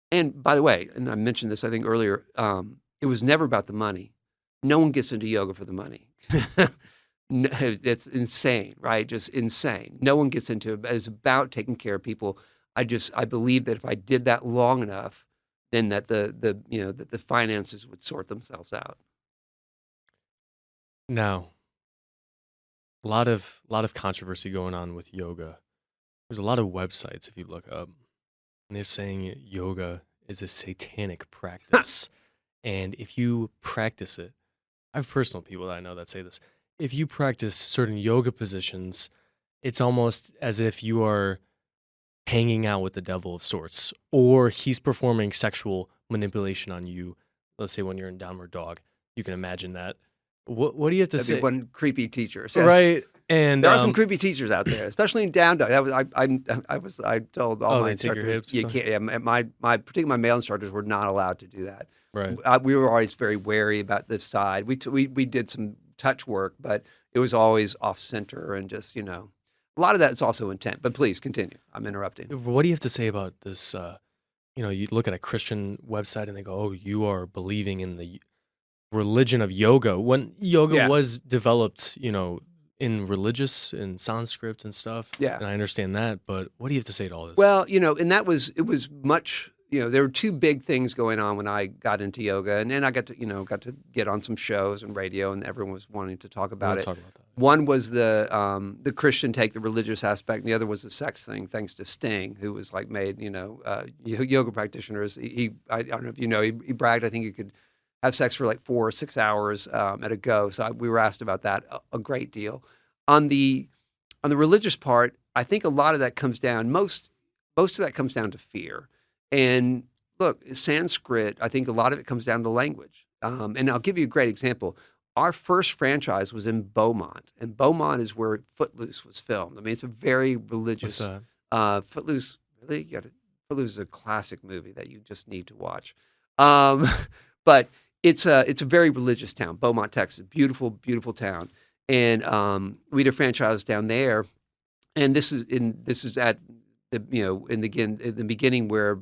And by the way, and I mentioned this I think earlier, it was never about the money. No one gets into yoga for the money. It's insane, right? Just insane. No one gets into it. It's about taking care of people. I believe that if I did that long enough, then that the finances would sort themselves out. Now, a lot of controversy going on with yoga. There's a lot of websites, if you look up, and they're saying yoga is a satanic practice. And if you practice it, I have personal people that I know that say this. If you practice certain yoga positions, it's almost as if you are hanging out with the devil of sorts, or he's performing sexual manipulation on you. Let's say when you're in downward dog, you can imagine that. What do you have to say? One creepy teacher, yes. Right? And there are some creepy teachers out there, especially in down dog. I told all my instructors, you can't. Yeah, particularly my male instructors were not allowed to do that. Right. We were always very wary about this side. We did some touch work, but it was always off center, and just a lot of that is also intent. But please continue. I'm interrupting. What do you have to say about this? You look at a Christian website and they go, "Oh, you are believing in the religion of yoga." When yoga was developed, in religious and Sanskrit and stuff. Yeah, and I understand that. But what do you have to say to all this? Well, and it was much. There were two big things going on when I got into yoga, and then I got to get on some shows and radio, and everyone was wanting to talk about it. Talk about that. One was the Christian take, the religious aspect, and the other was the sex thing, thanks to Sting, who was made yoga practitioners. I don't know if you know, he bragged, I think you could have sex for 4 or 6 hours at a go. So we were asked about that a great deal. On the religious part, I think a lot of that comes down, most of that comes down to fear. And look, Sanskrit, I think a lot of it comes down to language. And I'll give you a great example. Our first franchise was in Beaumont, and Beaumont is where Footloose was filmed. I mean, it's a very religious. What's that? Footloose, really, Footloose is a classic movie that you just need to watch. Um, but it's a very religious town, Beaumont, Texas, beautiful, beautiful town. And we had a franchise down there, and this is at the in the beginning where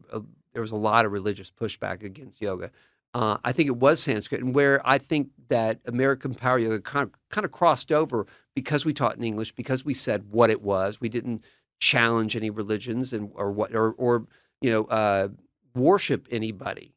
there was a lot of religious pushback against yoga. I think it was Sanskrit, and where I think that American Power Yoga kind of crossed over because we taught in English, because we said what it was. We didn't challenge any religions or worship anybody,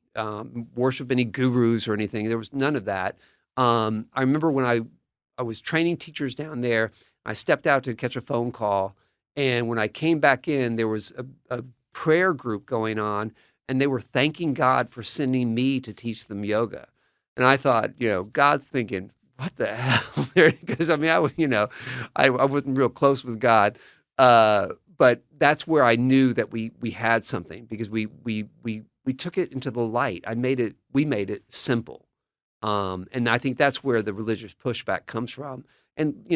worship any gurus or anything. There was none of that. I remember when I was training teachers down there. I stepped out to catch a phone call, and when I came back in, there was a prayer group going on. And they were thanking God for sending me to teach them yoga. And I thought, God's thinking, what the hell? Because I mean, I wasn't real close with God. But that's where I knew that we had something, because we took it into the light. We made it simple. And I think that's where the religious pushback comes from. And,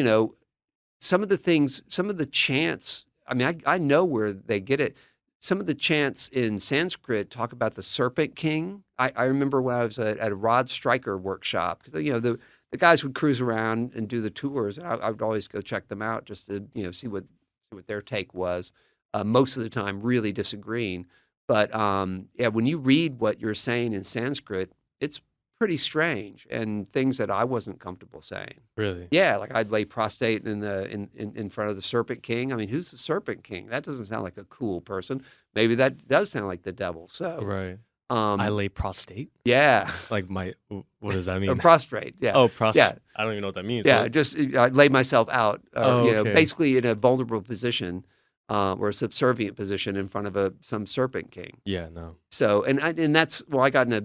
some of the chants, I mean, I know where they get it. Some of the chants in Sanskrit talk about the Serpent King. I remember when I was at a Rod Stryker workshop, because the guys would cruise around and do the tours, and I would always go check them out just to see what their take was. Most of the time, really disagreeing. But when you read what you're saying in Sanskrit, it's pretty strange, and things that I wasn't comfortable saying. Really? Yeah, like I'd lay prostrate in front of the Serpent King. I mean, who's the Serpent King? That doesn't sound like a cool person. Maybe that does sound like the devil. So Right. I lay prostrate? Yeah. Like what does that mean? Or prostrate, yeah. Oh, prostrate. Yeah. I don't even know what that means. Yeah, just I lay myself out, okay. basically in a vulnerable position, or a subservient position in front of some Serpent King. Yeah, no. So, and that's, I got in a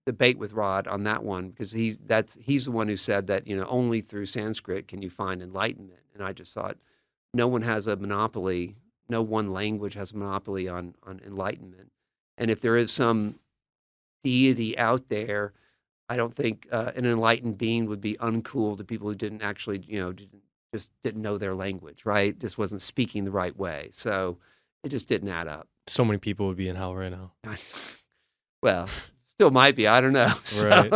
debate with Rod on that one, because he's the one who said that only through Sanskrit can you find enlightenment, and I just thought no one has a monopoly, no one language has a monopoly on enlightenment, and if there is some deity out there, I don't think an enlightened being would be uncool to people who didn't actually didn't know their language, right? Just wasn't speaking the right way, so it just didn't add up. So many people would be in hell right now. Well. Still might be. I don't know. So. Right.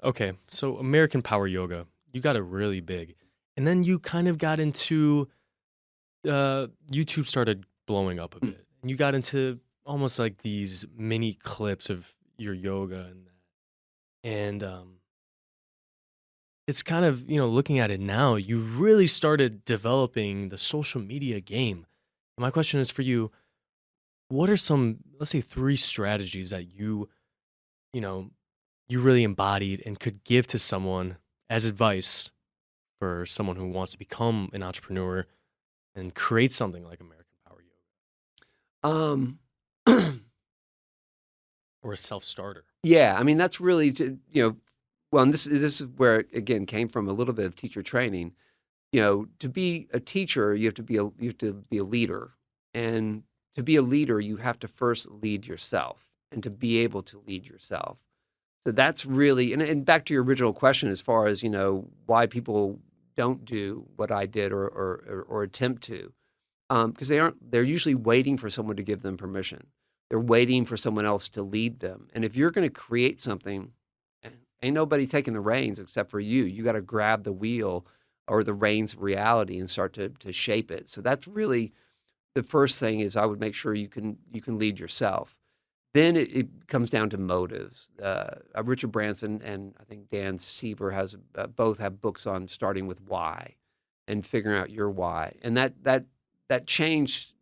Okay. So American Power Yoga, you got it really big. And then you kind of got into, YouTube started blowing up a bit. And you got into almost like these mini clips of your yoga and that. And it's kind of, looking at it now, you really started developing the social media game. And my question is for you, what are some, let's say, 3 strategies that you really embodied and could give to someone as advice for someone who wants to become an entrepreneur and create something like American Power Yoga? Or a self-starter? Yeah, I mean, that's really, well, and this is where, again, came from a little bit of teacher training. To be a teacher, you have to be a leader. And to be a leader, you have to first lead yourself, and to be able to lead yourself. So that's really, and back to your original question, as far as, why people don't do what I did or attempt to, because they're usually waiting for someone to give them permission. They're waiting for someone else to lead them. And if you're going to create something, ain't nobody taking the reins except for you. You got to grab the wheel or the reins of reality and start to shape it. So that's really the first thing, is I would make sure you can lead yourself. Then it comes down to motives. Richard Branson and I think Dan Seaver both have books on starting with why and figuring out your why. And that changed,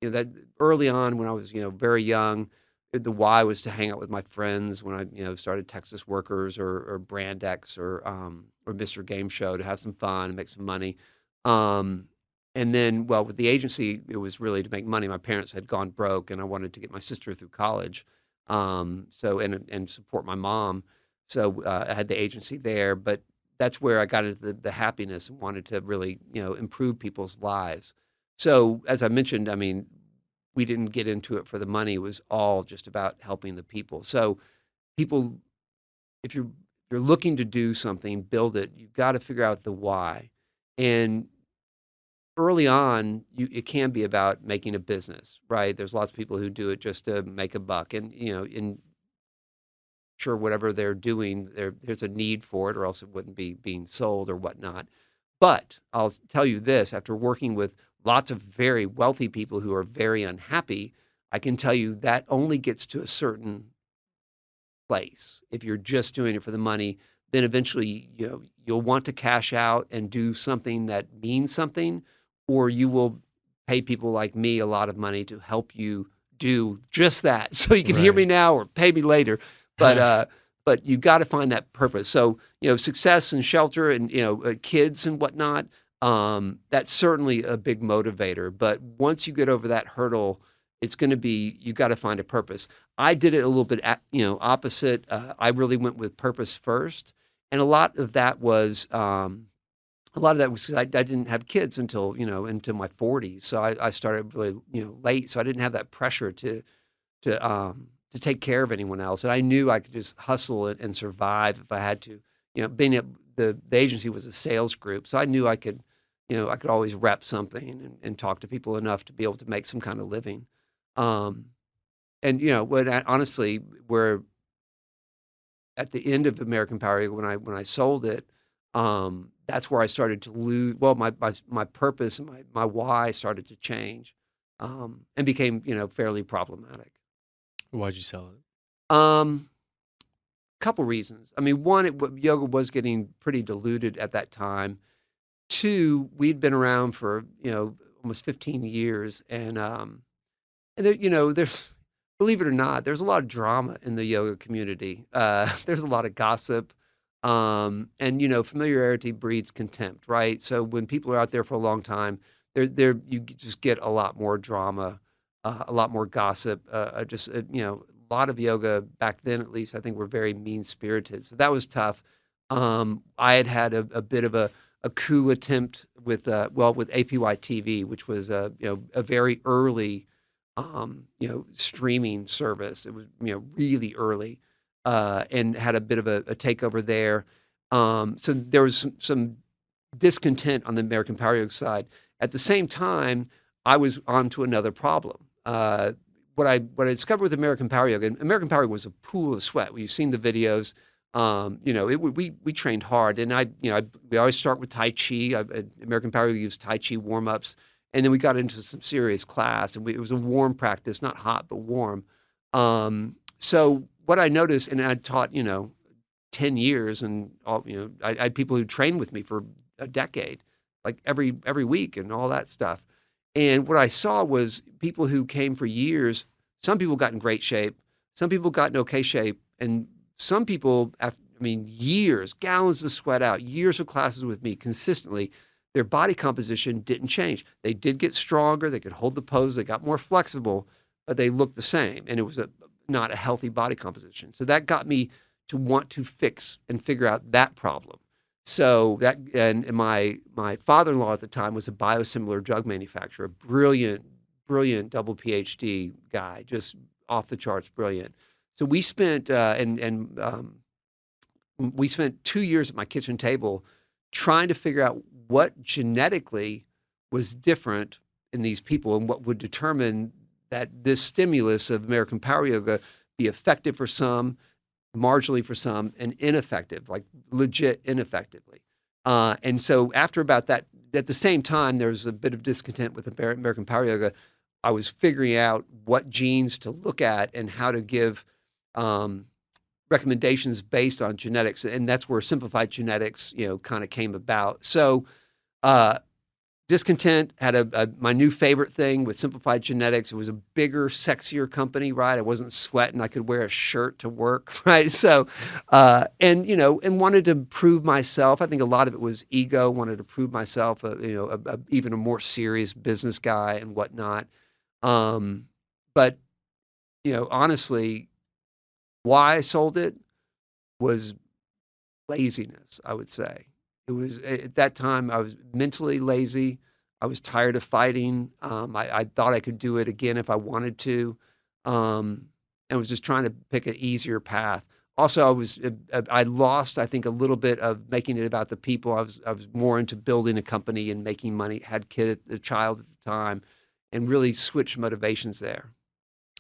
that early on when I was, very young. The why was to hang out with my friends when I, started Texas Workers or Brand X or Mr. Game Show, to have some fun and make some money. And then, well, with the agency, it was really to make money. My parents had gone broke, and I wanted to get my sister through college, and support my mom. So I had the agency there, but that's where I got into the happiness and wanted to really, improve people's lives. So as I mentioned, I mean, we didn't get into it for the money. It was all just about helping the people. So people, if you're looking to do something, build it, you've got to figure out the why. And early on, it can be about making a business, right? There's lots of people who do it just to make a buck, and in sure whatever they're doing, there's a need for it, or else it wouldn't be being sold or whatnot. But I'll tell you this: after working with lots of very wealthy people who are very unhappy, I can tell you that only gets to a certain place. If you're just doing it for the money, then eventually you'll want to cash out and do something that means something, or you will pay people like me a lot of money to help you do just that. So you can hear me now or pay me later. But you got to find that purpose. So success and shelter and kids and whatnot. That's certainly a big motivator. But once you get over that hurdle, it's going to be, you got to find a purpose. I did it a little bit, opposite. I really went with purpose first, and a lot of that was because I didn't have kids until into my 40s. So I started really late. So I didn't have that pressure to take care of anyone else, and I knew I could just hustle and survive if I had to. Being at the agency was a sales group, so I knew I could always rep something and talk to people enough to be able to make some kind of living. And honestly, we're at the end of American Power when I sold it. That's where I started to lose. Well, my purpose and my why started to change, and became fairly problematic. Why'd you sell it? Couple reasons. I mean, one, yoga was getting pretty diluted at that time. Two, we'd been around for almost 15 years, and there's, believe it or not, there's a lot of drama in the yoga community. There's a lot of gossip, and familiarity breeds contempt, right? So when people are out there for a long time, you just get a lot more drama, a lot more gossip. A lot of yoga back then, at least, I think, were very mean spirited. So that was tough. I had a bit of a coup attempt with APY TV, which was a very early streaming service. It was really early, and had a bit of a takeover there. So there was some discontent on the American Power Yoga side. At the same time, I was onto another problem. What I discovered with American Power Yoga, and American Power Yoga was a pool of sweat. We've seen the videos. We trained hard, and we always start with Tai Chi. American Power Yoga used Tai Chi warm ups, and then we got into some serious class, and it was a warm practice, not hot but warm. So what I noticed, and I'd taught 10 years, and I had people who trained with me for a decade, like every week, and all that stuff. And what I saw was people who came for years. Some people got in great shape, some people got in okay shape, and some people, years, gallons of sweat out, years of classes with me consistently, their body composition didn't change. They did get stronger, they could hold the pose, they got more flexible, but they looked the same, and it was not a healthy body composition. So that got me to want to fix and figure out that problem. So and my father-in-law at the time was a biosimilar drug manufacturer, brilliant double PhD guy, just off the charts brilliant. So we spent we spent 2 years at my kitchen table trying to figure out what genetically was different in these people and what would determine that this stimulus of American Power Yoga be effective for some, marginally for some, and ineffective, like legit ineffectively. And so after about that, at the same time, there was a bit of discontent with American Power Yoga. I was figuring out what genes to look at and how to give recommendations based on genetics. And that's where simplified genetics, kind of came about. So discontent had my new favorite thing with simplified genetics. It was a bigger, sexier company, right? I wasn't sweating. I could wear a shirt to work, right? So, and wanted to prove myself. I think a lot of it was ego. Wanted to prove myself, even a more serious business guy and whatnot. But honestly, why I sold it was laziness, I would say. It was, at that time, I was mentally lazy. I was tired of fighting. I thought I could do it again if I wanted to, and was just trying to pick an easier path. Also, I lost, I think, a little bit of making it about the people. I was more into building a company and making money. Had a child at the time, and really switched motivations there.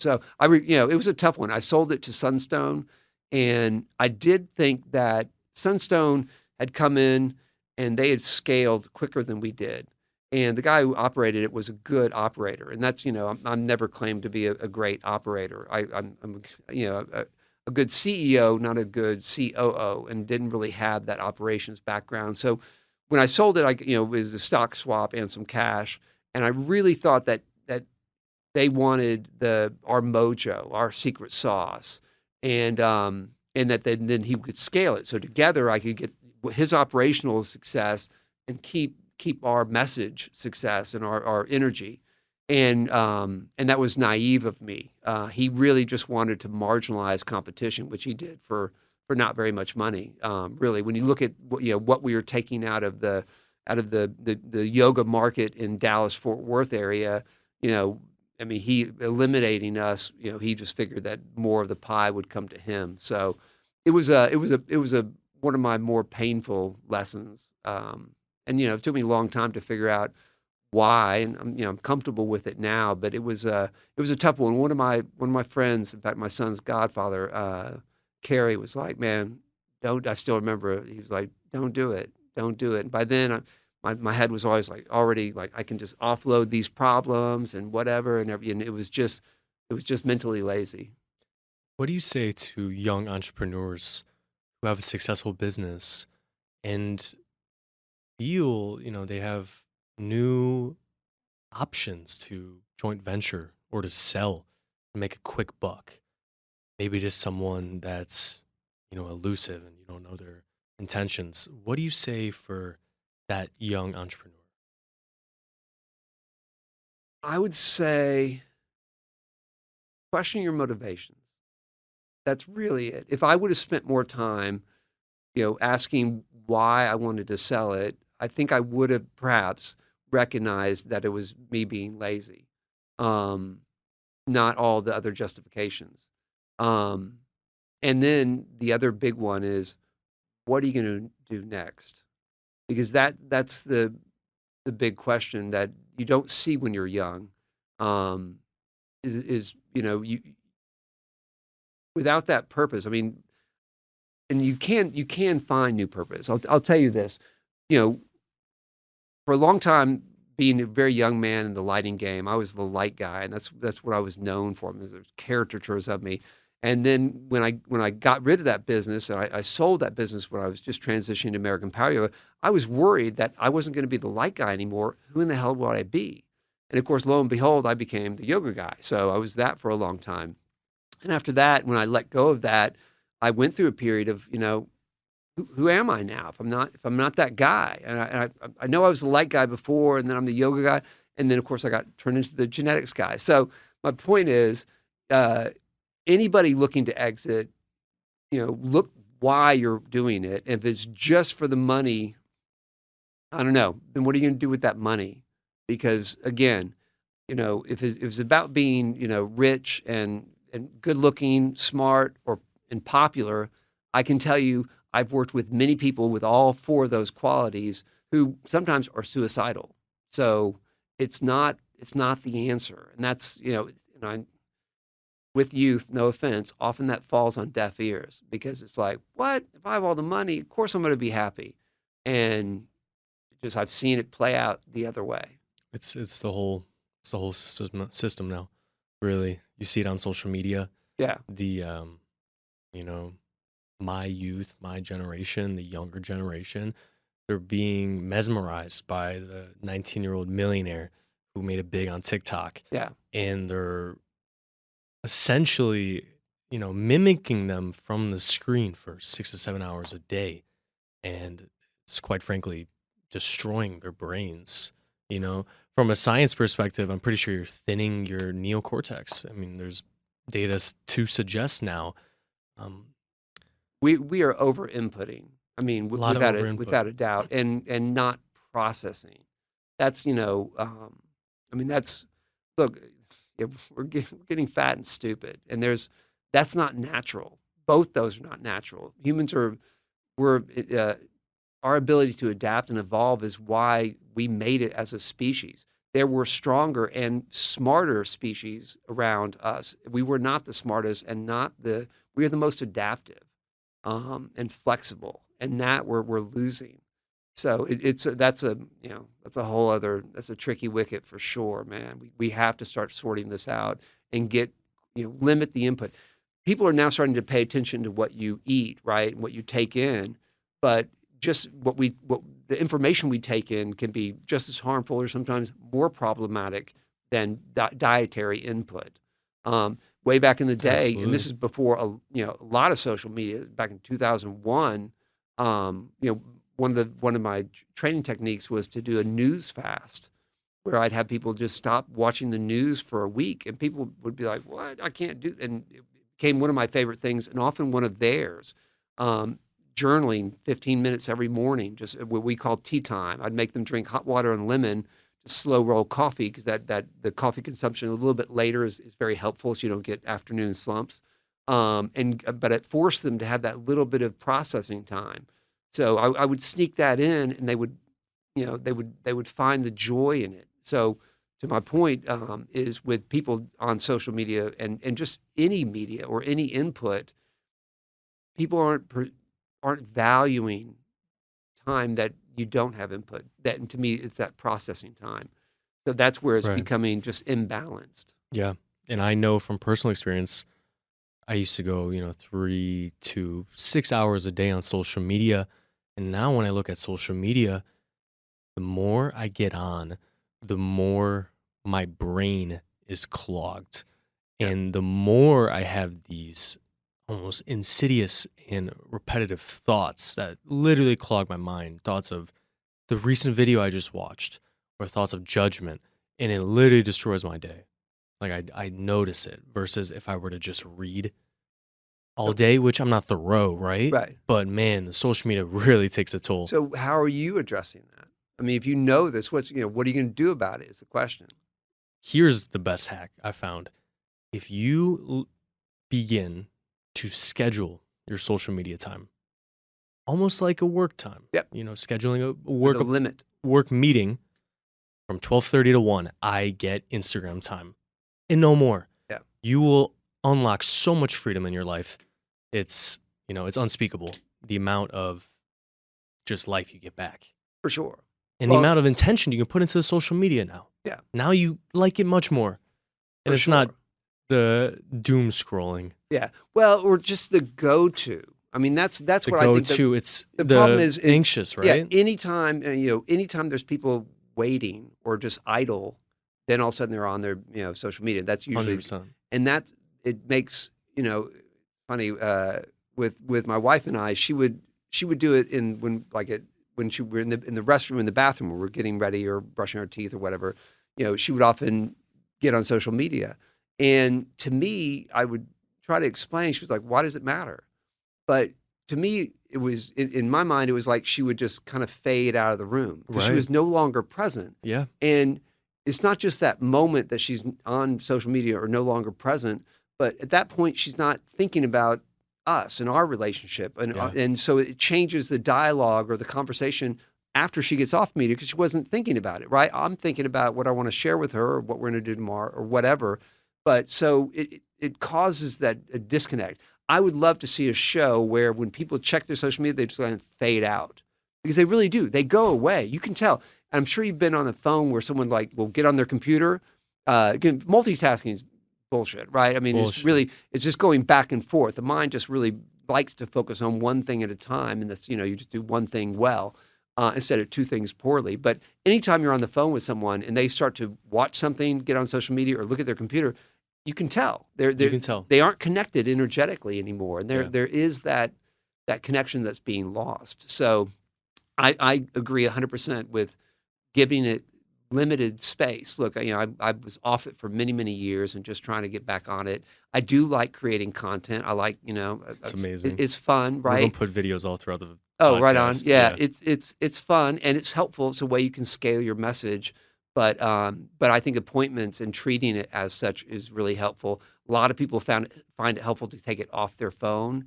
So it was a tough one. I sold it to Sunstone, and I did think that Sunstone had come in and they had scaled quicker than we did. And the guy who operated it was a good operator, and that's I'm never claimed to be a great operator. I'm a good CEO, not a good COO, and didn't really have that operations background. So when I sold it, it was a stock swap and some cash, and I really thought that they wanted our mojo, our secret sauce, and that then he could scale it. So together, I could get his operational success and keep our message success and our energy. And that was naive of me. He really just wanted to marginalize competition, which he did for not very much money. Really, when you look at what we were taking out of the yoga market in Dallas Fort Worth area, he eliminating us. He just figured that more of the pie would come to him. So it was one of my more painful lessons. And it took me a long time to figure out why, and I'm comfortable with it now. But it was a tough one. One of my friends, in fact, my son's godfather, Kerry, was like, "Man, don't." I still remember. He was like, "Don't do it. Don't do it." And by then, my head was always already I can just offload these problems and whatever, and it was just mentally lazy. What do you say to young entrepreneurs who have a successful business and feel, they have new options to joint venture or to sell and make a quick buck? Maybe to someone that's, elusive and you don't know their intentions. What do you say for that young entrepreneur? I would say question your motivations. That's really it. If I would have spent more time, asking why I wanted to sell it, I think I would have perhaps recognized that it was me being lazy, not all the other justifications. And then the other big one is, what are you going to do next? Because that's the big question that you don't see when you're young. You without that purpose. And you can find new purpose. I'll tell you this. For a long time, being a very young man in the lighting game, I was the light guy, and that's what I was known for. There's caricatures of me. And then when I got rid of that business and I sold that business when I was just transitioning to American Power Yoga, I was worried that I wasn't going to be the light guy anymore. Who in the hell would I be? And of course, lo and behold, I became the yoga guy. So I was that for a long time. And after that, when I let go of that, I went through a period of, who am I now if I'm not that guy? And I know I was the light guy before, and then I'm the yoga guy, and then of course I got turned into the genetics guy. So my point is, anybody looking to exit, look why you're doing it. If it's just for the money, I don't know. Then what are you going to do with that money? Because again, if it's about being, rich and good looking, smart, and popular, I can tell you I've worked with many people with all four of those qualities who sometimes are suicidal. So it's not the answer. And that's, with youth, no offense, often that falls on deaf ears because it's like, what? If I have all the money, of course I'm going to be happy. And just I've seen it play out the other way. It's the whole system now. Really, you see it on social media. Yeah. The my youth, my generation, the younger generation, they're being mesmerized by the 19-year-old millionaire who made it big on TikTok. Yeah. And they're essentially, mimicking them from the screen for 6 to 7 hours a day. And it's quite frankly destroying their brains. From a science perspective, I'm pretty sure you're thinning your neocortex. There's data to suggest now. We are over inputting. Without a doubt, and not processing. That's, I mean, look, yeah, we're getting fat and stupid, and that's not natural. Both those are not natural. We're, our ability to adapt and evolve is why we made it as a species. There were stronger and smarter species around us. We were not the smartest and we are the most adaptive, and flexible, and that we're losing. So that's a whole other, that's a tricky wicket for sure, man. We have to start sorting this out and limit the input. People are now starting to pay attention to what you eat, right, and what you take in, but just what the information we take in can be just as harmful or sometimes more problematic than dietary input. Way back in the day, Absolutely. and this is before a lot of social media. Back in 2001, one of my training techniques was to do a news fast, where I'd have people just stop watching the news for a week, and people would be like, "What? I can't do." And it became one of my favorite things, and often one of theirs. Journaling 15 minutes every morning, just what we call tea time. I'd make them drink hot water and lemon, just slow roll coffee, because that the coffee consumption a little bit later is very helpful, so you don't get afternoon slumps. But it forced them to have that little bit of processing time. So I would sneak that in, and they would find the joy in it. So to my point, is with people on social media and just any media or any input, people aren't valuing time that you don't have input. And to me, it's that processing time. So that's where it's Right. becoming just imbalanced. Yeah. And I know from personal experience, I used to go, 3 to 6 hours a day on social media. And now when I look at social media, the more I get on, the more my brain is clogged. Yeah. And the more I have these almost insidious and repetitive thoughts that literally clog my mind, thoughts of the recent video I just watched, or thoughts of judgment, and it literally destroys my day. Like I notice it versus if I were to just read all day, which I'm not Thoreau, right? Right. But man, the social media really takes a toll. So how are you addressing that? I mean, if you know this, what are you going to do about it is the question. Here's the best hack I found. If you begin to schedule your social media time, almost like a work time. Yep. Scheduling a With a limit. work meeting from 12:30 to 1, I get Instagram time and no more. Yeah. You will unlock so much freedom in your life. It's unspeakable, the amount of just life you get back. For sure. And the amount of intention you can put into the social media now. Yeah. Now you like it much more. And it's not the doom scrolling. Yeah. Well, or just the go-to. I mean, that's The what I think. go-to, it's the problem is anxious, right? Yeah. Anytime there's people waiting or just idle, then all of a sudden they're on their social media. That's usually 100%. And that it makes funny with my wife and I. She would do it when we're in the restroom, in the bathroom, where we're getting ready or brushing our teeth or whatever. She would often get on social media, and to me, I would try to explain. She was like, "Why does it matter?" But to me, it was in my mind, it was like she would just kind of fade out of the room because she Right. was no longer present. Yeah. And it's not just that moment that she's on social media or no longer present, but at that point, she's not thinking about us and our relationship. And so it changes the dialogue or the conversation after she gets off media because she wasn't thinking about it, right? I'm thinking about what I want to share with her or what we're going to do tomorrow or whatever. But so it causes that disconnect. I would love to see a show where when people check their social media, they just kind of fade out because they really do. They go away. You can tell. And I'm sure you've been on a phone where someone will get on their computer. Again, multitasking is bullshit, right? I mean, it's just going back and forth. The mind just really likes to focus on one thing at a time, and that's you just do one thing well instead of two things poorly. But anytime you're on the phone with someone and they start to watch something, get on social media, or look at their computer, you can tell You can tell. they aren't connected energetically anymore, and there is that connection that's being lost. So I agree 100% with giving it limited space. Look, I was off it for many, many years and just trying to get back on it. I do like creating content. I like, It's amazing. It's fun, We're right? going to put videos all throughout the Oh, right on. podcast. Yeah, it's fun and it's helpful. It's a way you can scale your message, but I think appointments and treating it as such is really helpful. A lot of people find it helpful to take it off their phone,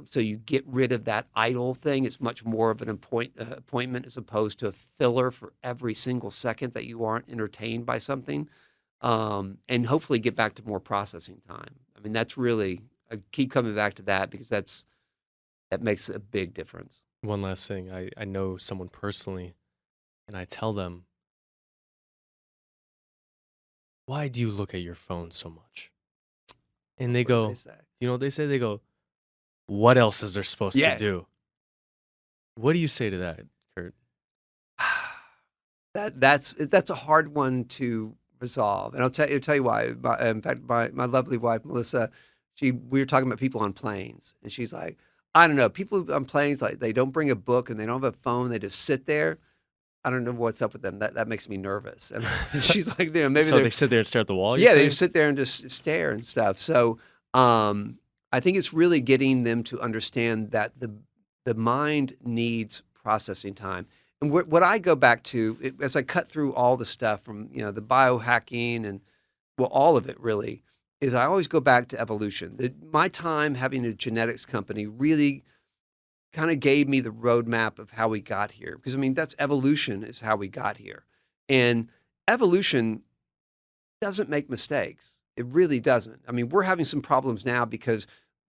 so you get rid of that idle thing. It's much more of an appointment as opposed to a filler for every single second that you aren't entertained by something, and hopefully get back to more processing time. I mean, that's really I keep coming back to that because that makes a big difference. One last thing. I know someone personally, and I tell them, why do you look at your phone so much? And they What do go, they say? you know what they say? They go, what else is there supposed to Yeah. do? What do you say to that, Kurt? That's a hard one to resolve, and I'll tell you why. In fact, my lovely wife Melissa, we were talking about people on planes, and she's like, I don't know, people on planes like they don't bring a book and they don't have a phone, they just sit there. I don't know what's up with them. That makes me nervous. And she's like, maybe So they sit there and stare at the wall? yeah, they just sit there and just stare and stuff. So I think it's really getting them to understand that the mind needs processing time. And what I go back to as I cut through all the stuff from the biohacking and well all of it really is I always go back to evolution. My time having a genetics company really kind of gave me the roadmap of how we got here because I mean that's evolution is how we got here, and evolution doesn't make mistakes. It really doesn't. I mean, we're having some problems now because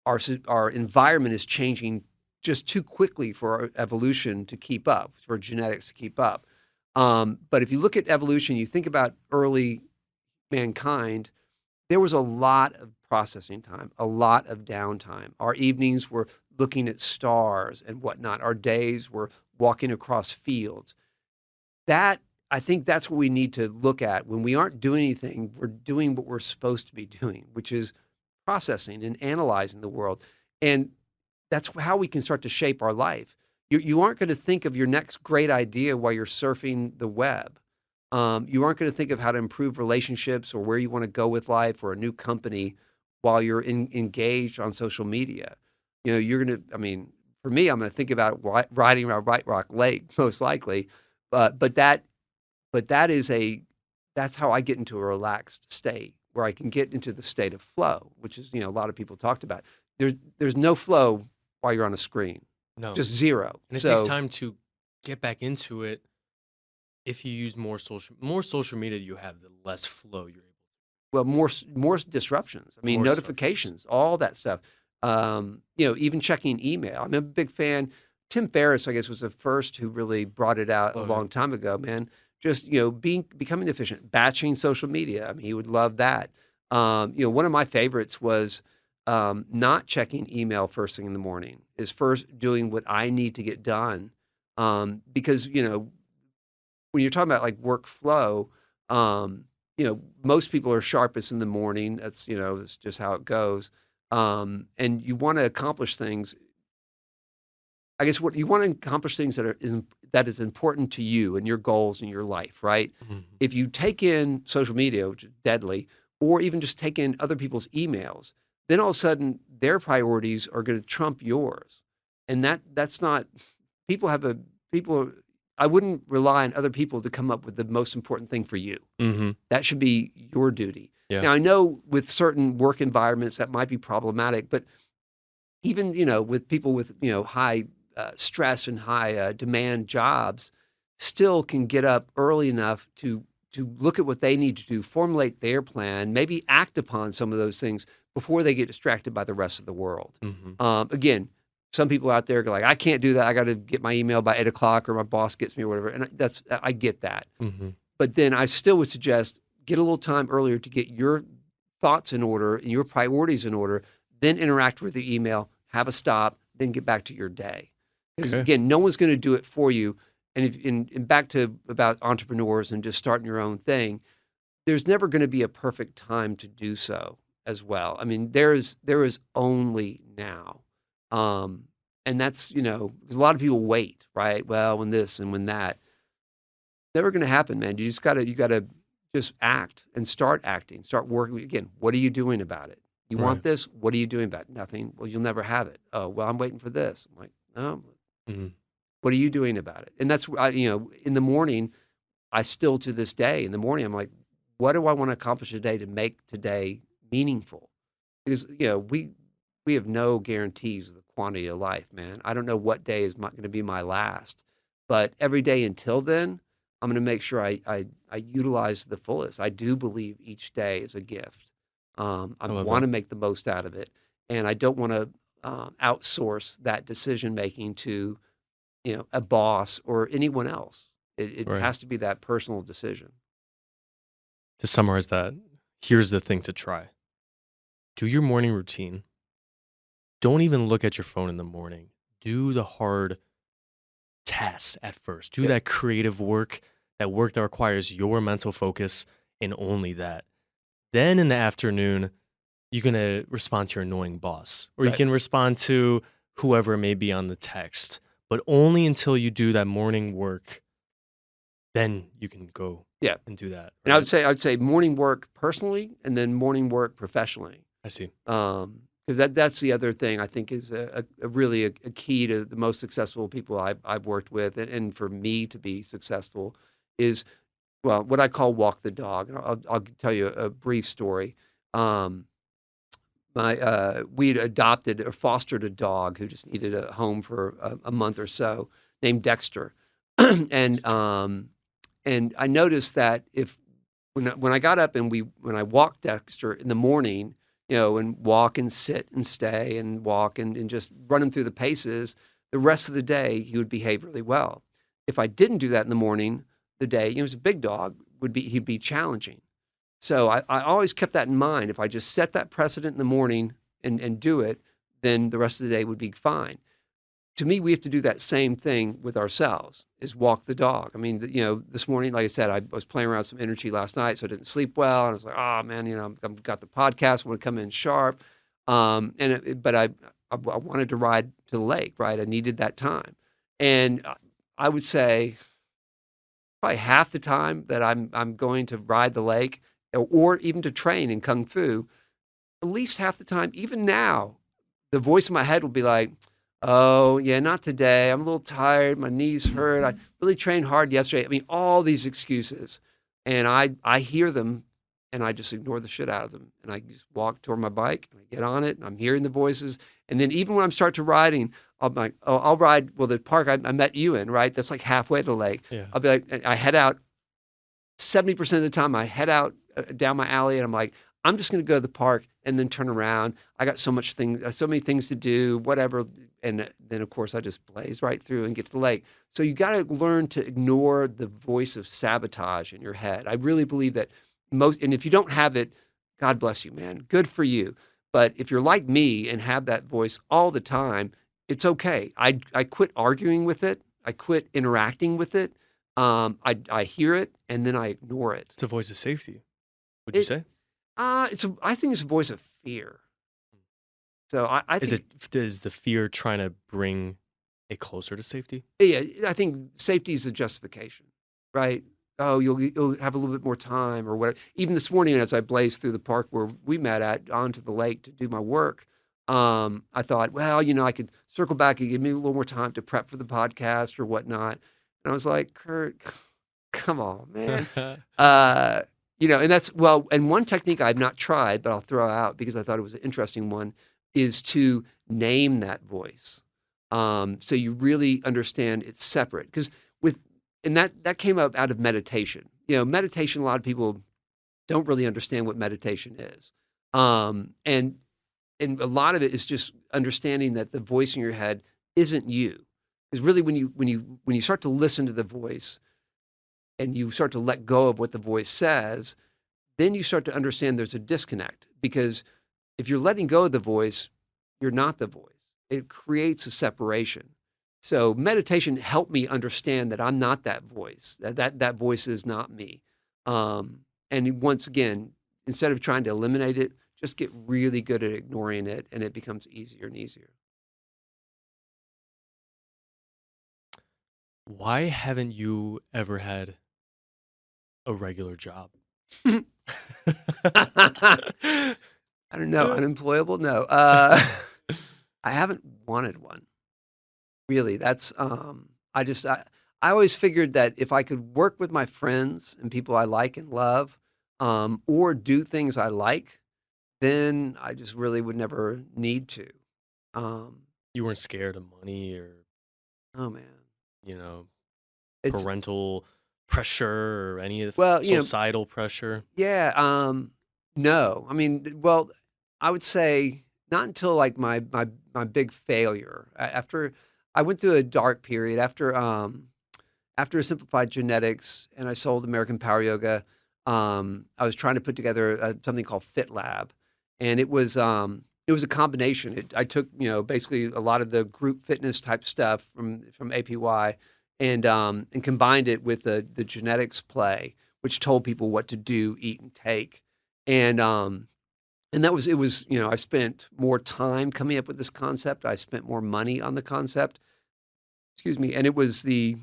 our environment is changing just too quickly for our evolution to keep up, for genetics to keep up. But if you look at evolution, you think about early mankind, there was a lot of processing time, a lot of downtime. Our evenings were looking at stars and whatnot. Our days were walking across fields. I think that's what we need to look at. When we aren't doing anything, we're doing what we're supposed to be doing, which is processing and analyzing the world. And that's how we can start to shape our life. You aren't going to think of your next great idea while you're surfing the web. You aren't going to think of how to improve relationships or where you want to go with life or a new company while you're engaged on social media. You're going to, I mean, for me, I'm going to think about riding around White Rock Lake, most likely. But that's how I get into a relaxed state where I can get into the state of flow, which is, a lot of people talked about. There's no flow while you're on a screen. No. Just zero. And it takes time to get back into it. If you use more social media you have, the less flow you're able to. Well, more disruptions. I mean, More notifications, all that stuff. Even checking email. I'm a big fan. Tim Ferriss, I guess, was the first who really brought it out a long time ago, man. Just, becoming efficient, batching social media. I mean, he would love that. One of my favorites was not checking email first thing in the morning, is first doing what I need to get done. Because, when you're talking about like workflow, most people are sharpest in the morning. That's just how it goes. And you want to accomplish things. I guess what you want to accomplish things that is important to you and your goals in your life, right? Mm-hmm. If you take in social media, which is deadly, or even just take in other people's emails, then all of a sudden their priorities are going to trump yours, and that's not. I wouldn't rely on other people to come up with the most important thing for you. Mm-hmm. That should be your duty. Yeah. Now, I know with certain work environments that might be problematic, but even, with people with, high stress and high demand jobs still can get up early enough to look at what they need to do, formulate their plan, maybe act upon some of those things before they get distracted by the rest of the world. Mm-hmm. Again, some people out there go like, I can't do that. I got to get my email by 8 o'clock or my boss gets me or whatever. And I get that. Mm-hmm. But then I still would suggest get a little time earlier to get your thoughts in order and your priorities in order, then interact with the email, have a stop, then get back to your day. Because again, no one's going to do it for you. And back to about entrepreneurs and just starting your own thing, there's never going to be a perfect time to do so as well. I mean, there is only now. And that's, because a lot of people wait, right? Well, when this and when that, never going to happen, man. You gotta just act and start acting, start working. Again, what are you doing about it? You want this? What are you doing about it? Nothing. Well, you'll never have it. Oh, well, I'm waiting for this. I'm like, no, Mhm. What are you doing about it? And that's, in the morning, I still to this day, in the morning, I'm like, what do I want to accomplish today to make today meaningful? Because, we have no guarantees of the quantity of life, man. I don't know what day is going to be my last, but every day until then, I'm going to make sure I utilize the fullest. I do believe each day is a gift. I I love want that. to make the most out of it, and I don't want to outsource that decision making to a boss or anyone else. It Right. has to be that personal decision. To summarize that, here's the thing to try. Do your morning routine. Don't even look at your phone in the morning. Do the hard tasks at first. Do Yep. that creative work, that work that requires your mental focus and only that. Then in the afternoon, you're going to respond to your annoying boss, or you Right. can respond to whoever may be on the text, but only until you do that morning work, then you can go Yeah. and do that. And Right? I would say morning work personally, and then morning work professionally. I see. Because that's the other thing I think is a really a key to the most successful people I've worked with, and for me to be successful is, well, what I call walk the dog. And I'll tell you a brief story. Um, we'd adopted or fostered a dog who just needed a home for a month or so, named Dexter, and and I noticed that if when I got up and when I walked Dexter in the morning, and walk and sit and stay and walk and just run him through the paces, the rest of the day he would behave really well. If I didn't do that in the morning, the day, he was a big dog, he'd be challenging. So I always kept that in mind. If I just set that precedent in the morning and do it, then the rest of the day would be fine. To me, we have to do that same thing with ourselves, is walk the dog. I mean, this morning, like I said, I was playing around with some energy last night, so I didn't sleep well. And I was like, oh, man, I've got the podcast. I want to come in sharp. But I wanted to ride to the lake, right? I needed that time. And I would say probably half the time that I'm going to ride the lake or even to train in Kung Fu, at least half the time, even now, the voice in my head will be like, oh, yeah, not today. I'm a little tired. My knees hurt. I really trained hard yesterday. I mean, all these excuses. And I hear them and I just ignore the shit out of them. And I just walk toward my bike and I get on it and I'm hearing the voices. And then even when I'm start to riding, I'm like, oh, I'll ride. Well, the park I met you in, right? That's like halfway to the lake. Yeah. I'll be like, I head out 70% of the time. I head out down my alley and I'm like, I'm just going to go to the park and then turn around. I got so many things to do, whatever. And then of course I just blaze right through and get to the lake. So you got to learn to ignore the voice of sabotage in your head. I really believe that and if you don't have it, God bless you, man. Good for you. But if you're like me and have that voice all the time, it's okay. I quit arguing with it. I quit interacting with it. I hear it and then I ignore it. It's a voice of safety, would you say? I think it's a voice of fear. So I think Is the fear trying to bring it closer to safety? yeah, I think safety is a justification, right? Oh, you'll have a little bit more time or whatever. Even this morning, as I blazed through the park where we met at onto the lake to do my work, I thought, well, I could circle back and give me a little more time to prep for the podcast or whatnot. And I was like, Kurt, come on, man. And and one technique I've not tried, but I'll throw out because I thought it was an interesting one, is to name that voice. So you really understand it's separate. Because that came up out of meditation. Meditation, a lot of people don't really understand what meditation is. And a lot of it is just understanding that the voice in your head isn't you. Because really when you start to listen to the voice and you start to let go of what the voice says, then you start to understand there's a disconnect. Because if you're letting go of the voice, you're not the voice. It creates a separation. So meditation helped me understand that I'm not that voice, that voice is not me. And once again, instead of trying to eliminate it, just get really good at ignoring it, and it becomes easier and easier. Why haven't you ever had a regular job? I don't know. Unemployable? No. I haven't wanted one. really. I always figured that if I could work with my friends and people I like and love, or do things I like, then I just really would never need to. Um, You weren't scared of money or, oh man, you know, it's parental pressure or any of the well, societal pressure? yeah, no. I mean, well, I would say not until like my big failure. After I went through a dark period after Simplified Genetics and I sold American Power Yoga. I was trying to put together something called Fit Lab, and it was a combination. I took basically a lot of the group fitness type stuff from APY and combined it with the genetics play, which told people what to do, eat, and take. And and that was it was I spent more time coming up with this concept. I spent more money on the concept. Excuse me, and it was the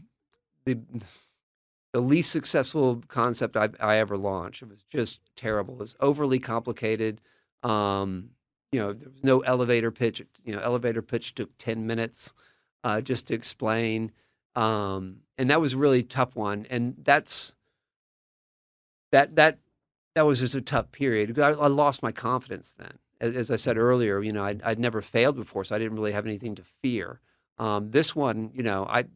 the least successful concept I ever launched. It was just terrible. It was overly complicated. Um, there was no elevator pitch. Elevator pitch took 10 minutes just to explain. And that was a really tough one. And that that that was just a tough period. I lost my confidence then. As I said earlier, I'd never failed before, so I didn't really have anything to fear. This one,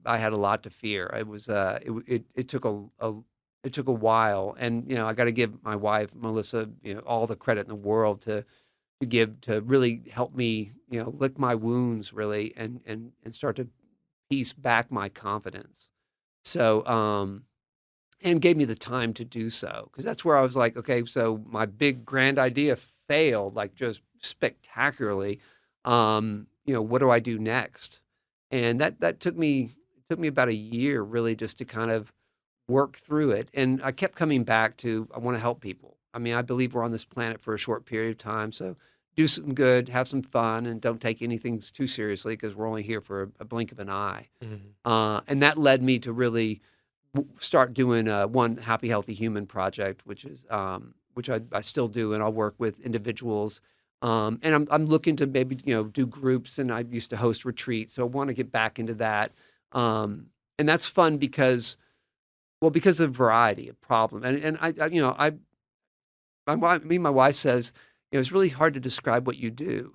I had a lot to fear. It was it took it took a while, and I got to give my wife Melissa, all the credit in the world to really help me, lick my wounds really, and start to piece back my confidence. So, and gave me the time to do so, because that's where I was like, okay, so my big grand idea failed like just spectacularly. What do I do next? And that took me about a year really just to kind of work through it. And I kept coming back to I want to help people. I mean, I believe we're on this planet for a short period of time, so do some good, have some fun, and don't take anything too seriously because we're only here for a blink of an eye. Mhm. And that led me to really start doing one Happy Healthy Human project, which I still do, and I'll work with individuals. And I'm looking to maybe do groups, and I used to host retreats, so I want to get back into that. And that's fun because of variety of problem. And my wife says, it's really hard to describe what you do.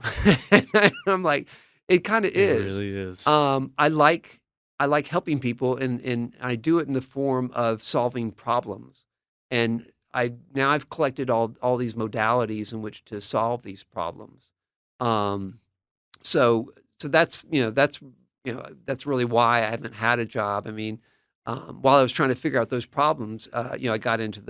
And I'm like, it kind of It is. really is. I like helping people, and I do it in the form of solving problems. And I've collected all these modalities in which to solve these problems. Um, so that's really why I haven't had a job. I mean, while I was trying to figure out those problems, I got into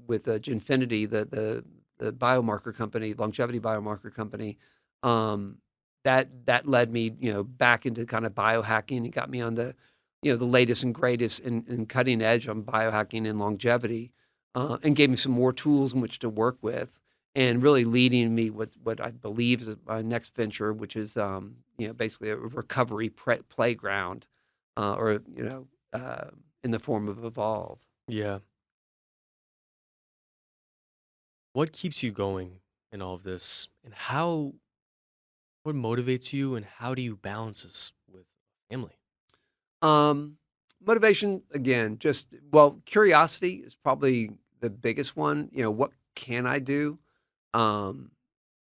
with Genfinity, the biomarker company, longevity biomarker company. Um, that led me, back into kind of biohacking and got me on the latest and greatest and cutting edge on biohacking and longevity, and gave me some more tools in which to work with, and really leading me with what I believe is my next venture, which is basically a recovery playground, or in the form of Evolve. Yeah. What keeps you going in all of this? And what motivates you and how do you balance this with family? Um, Motivation again, curiosity is probably the biggest one. What can I do? Um,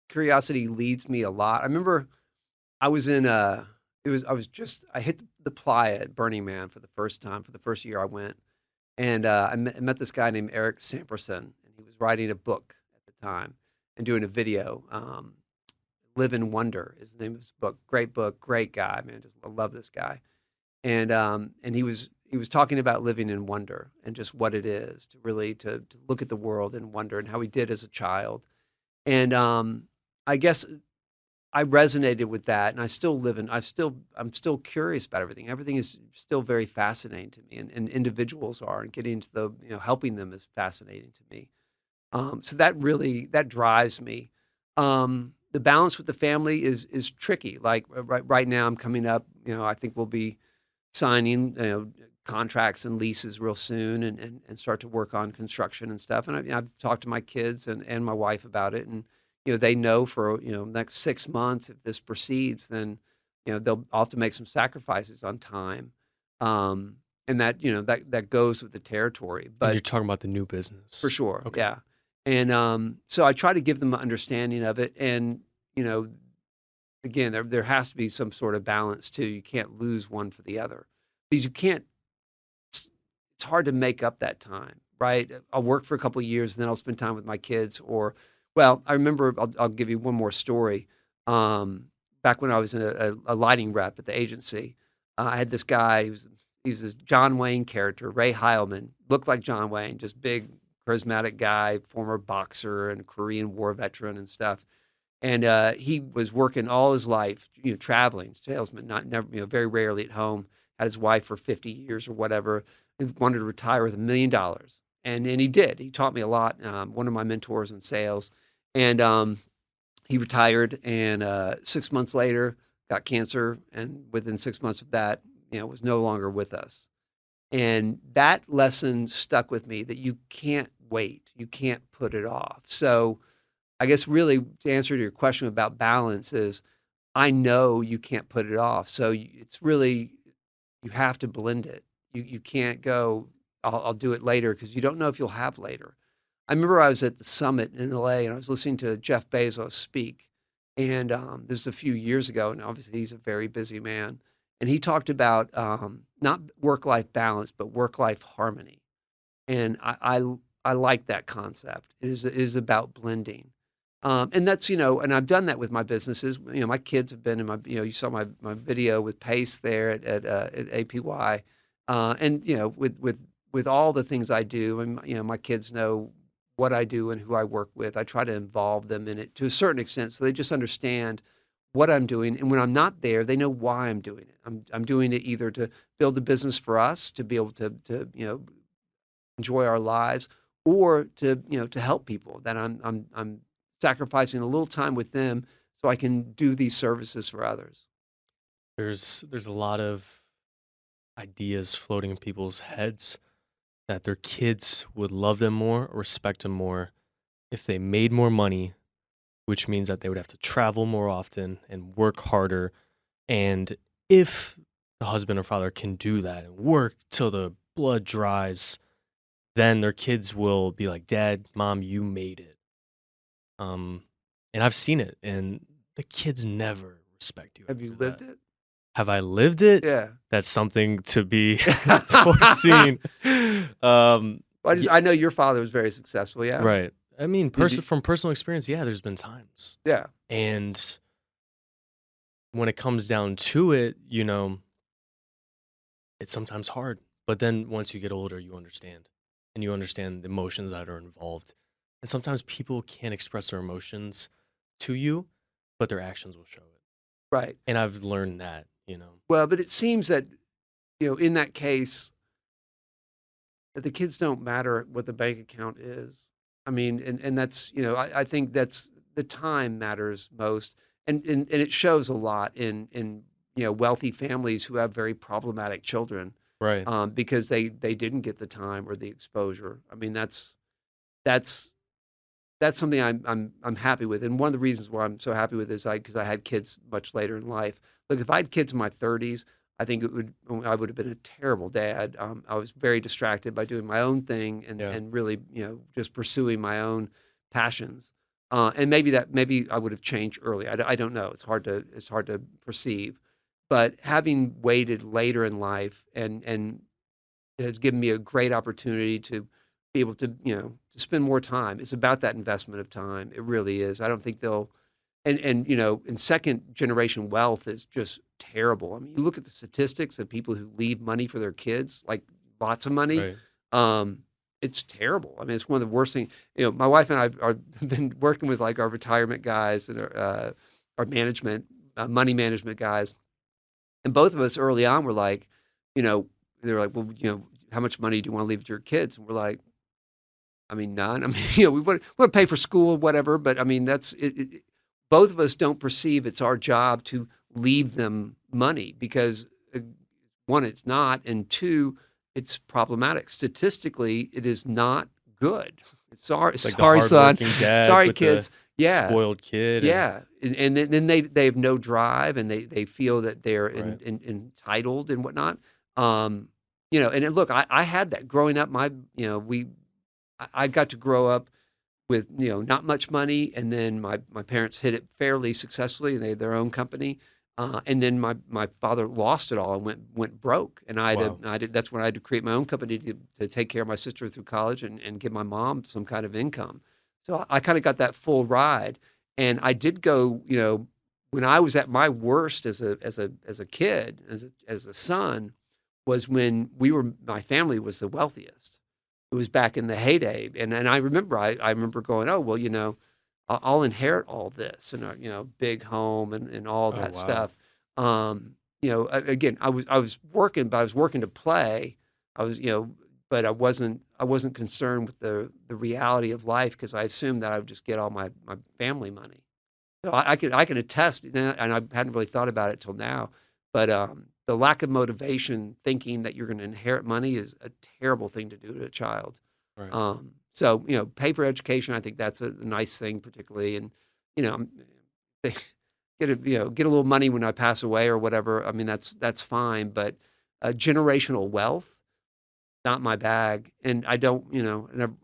Curiosity leads me a lot. I remember I was in I hit the playa at Burning Man for the first time for the first year I went, and I met this guy named Eric Samperson, and he was writing a book at the time and doing a video. Live in Wonder is the name of his book, great guy, man. Just I love this guy. And he was talking about living in wonder and just what it is to really to look at the world in wonder and how he did as a child. And I guess I resonated with that, and I'm still curious about everything. Everything is still very fascinating to me, and individuals are, and getting to helping them is fascinating to me. So that drives me. The balance with the family is tricky. Like right now, I'm coming up. I think we'll be signing contracts and leases real soon, and start to work on construction and stuff. And I've talked to my kids and my wife about it, and they know for next 6 months if this proceeds, then they'll often make some sacrifices on time. And that, that goes with the territory. But and you're talking about the new business. for sure. Okay. Yeah. And so I try to give them an understanding of it. And, again, there has to be some sort of balance too. You can't lose one for the other because it's hard to make up that time, right? I'll work for a couple of years and then I'll spend time with my kids I remember, I'll give you one more story. Back when I was a lighting rep at the agency, I had this guy, he was this John Wayne character, Ray Heilman, looked like John Wayne, just big, charismatic guy, former boxer and Korean War veteran and stuff. And he was working all his life, traveling, salesman, never, very rarely at home, had his wife for 50 years or whatever, and wanted to retire with $1 million. And he did. He taught me a lot, one of my mentors in sales. And he retired, and 6 months later got cancer, and within 6 months of that, was no longer with us. And that lesson stuck with me, that you can't wait, you can't put it off. So I guess really to answer to your question about balance is, I know you can't put it off. So it's really, you have to blend it. You can't go, I'll do it later, because you don't know if you'll have later. I remember I was at the summit in LA and I was listening to Jeff Bezos speak. And this is a few years ago, and obviously he's a very busy man. And he talked about not work-life balance, but work-life harmony. And I like that concept. It is about blending. And that's, and I've done that with my businesses. My kids have been in my, you saw my video with Pace there at APY. And, with all the things I do, and, my kids know what I do and who I work with. I try to involve them in it to a certain extent, so they just understand what I'm doing. And when I'm not there, they know why I'm doing it. I'm doing it either to build a business for us, to be able to enjoy our lives, or to help people. That I'm sacrificing a little time with them so I can do these services for others. There's a lot of ideas floating in people's heads that their kids would love them more or respect them more if they made more money, which means that they would have to travel more often and work harder. And if the husband or father can do that and work till the blood dries, then their kids will be like, Dad, Mom, you made it. And I've seen it, and the kids never respect you. Have you lived it? Have I lived it? Yeah. That's something to be foreseen. I know your father was very successful, yeah. Right. I mean, from personal experience, yeah, there's been times. Yeah. And when it comes down to it, it's sometimes hard. But then once you get older, you understand. And you understand the emotions that are involved. And sometimes people can't express their emotions to you, but their actions will show it. Right. And I've learned that, Well, but it seems that, in that case, that the kids don't matter what the bank account is. I mean, and that's, I think that's the time matters most. And it shows a lot in wealthy families who have very problematic children. Right. Because they didn't get the time or the exposure. I mean, that's something I'm happy with. And one of the reasons why I'm so happy with is because I had kids much later in life. Look, if I had kids in my 30s, I think I would have been a terrible dad. I was very distracted by doing my own thing and really, just pursuing my own passions. And maybe I would have changed early. I don't know. It's hard to perceive. But having waited later in life and it has given me a great opportunity to be able to, to spend more time. It's about that investment of time. It really is. I don't think and second generation wealth is just terrible. I mean, you look at the statistics of people who leave money for their kids, like lots of money. Right. It's terrible. I mean, it's one of the worst things. My wife and I have been working with like our retirement guys and our management, money management guys. And both of us early on were like, they're like, well, how much money do you want to leave to your kids? And we're like, I mean, none. I mean, we want to pay for school or whatever, but I mean, that's it. Both of us don't perceive it's our job to leave them money because one, it's not, and two, it's problematic. Statistically, it is not good. Sorry, son. Sorry, kids. Yeah. spoiled kid. Yeah. And then they have no drive, and they feel that they're Right. entitled and whatnot. And then, look, I had that growing up. I got to grow up with, not much money, and then my parents hit it fairly successfully, and they had their own company. And then my father lost it all and went broke, and Wow. that's when I had to create my own company to take care of my sister through college and give my mom some kind of income. So I kind of got that full ride, and I did go, when I was at my worst as a kid, as a son, was when my family was the wealthiest. It was back in the heyday, and I remember I remember going, oh well, I'll inherit all this, and big home and all Oh, that wow. stuff. Again, I was working, but I was working to play. I was but I wasn't concerned with the reality of life, because I assumed that I would just get all my family money. So I can attest, and I hadn't really thought about it till now, but the lack of motivation, thinking that you're going to inherit money, is a terrible thing to do to a child. Right. So pay for education. I think that's a nice thing, particularly, and you know, get a little money when I pass away or whatever. I mean, that's fine, but generational wealth, not my bag, and I don't, and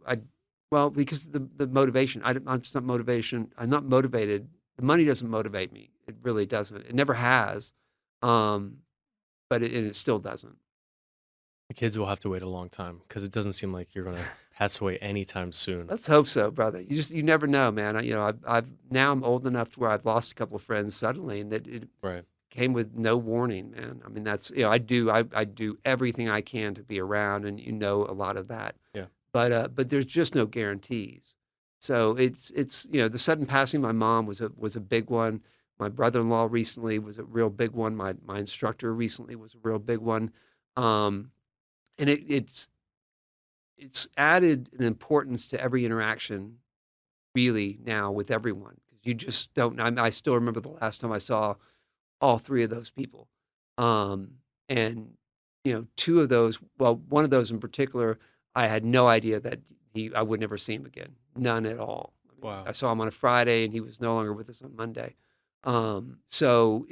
well, because the motivation, I'm just not motivation. I'm not motivated. The money doesn't motivate me. It really doesn't. It never has, um, but it still doesn't. The kids will have to wait a long time because it doesn't seem like you're going to pass away anytime soon. Let's hope so, brother. You never know, man. I've now I'm old enough to where I've lost a couple of friends suddenly, and that it Right. came with no warning, man. I mean, that's I do everything I can to be around, and a lot of that. Yeah. But there's just no guarantees. So it's the sudden passing of my mom was a big one. My brother-in-law recently was a real big one. My instructor recently was a real big one. And it's added an importance to every interaction, really, now, with everyone, because you just don't. I still remember the last time I saw all three of those people, and two of those. Well, one of those in particular, I had no idea that I would never see him again, none at all. I mean, Wow. I saw him on a Friday, and he was no longer with us on Monday. So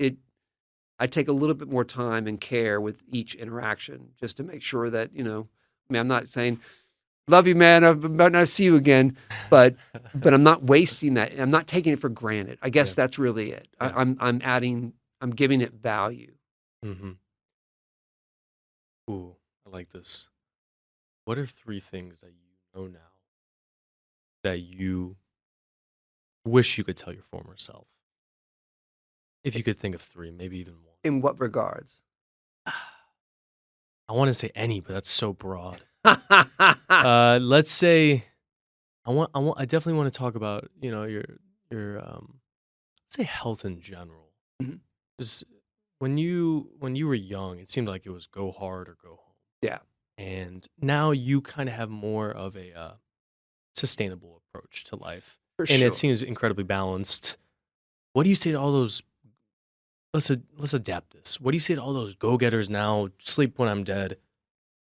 I take a little bit more time and care with each interaction, just to make sure that, I mean, I'm not saying, love you, man, I might not see you again, but I'm not wasting that. I'm not taking it for granted. I guess Yeah. that's really it. Yeah. I'm giving it value. Mm-hmm. Ooh, I like this. What are 3 things that you know now that you wish you could tell your former self? If you could think of 3, maybe even more. In what regards? I want to say any, but that's so broad. Let's say I definitely want to talk about, your let's say health in general. Mhm. 'Cause when you were young, it seemed like it was go hard or go home. Yeah, And now you kind of have more of a sustainable approach to life. for And it sure. seems incredibly balanced. What do you say to all those let's adapt this. What do you say to all those go-getters now, sleep when I'm dead,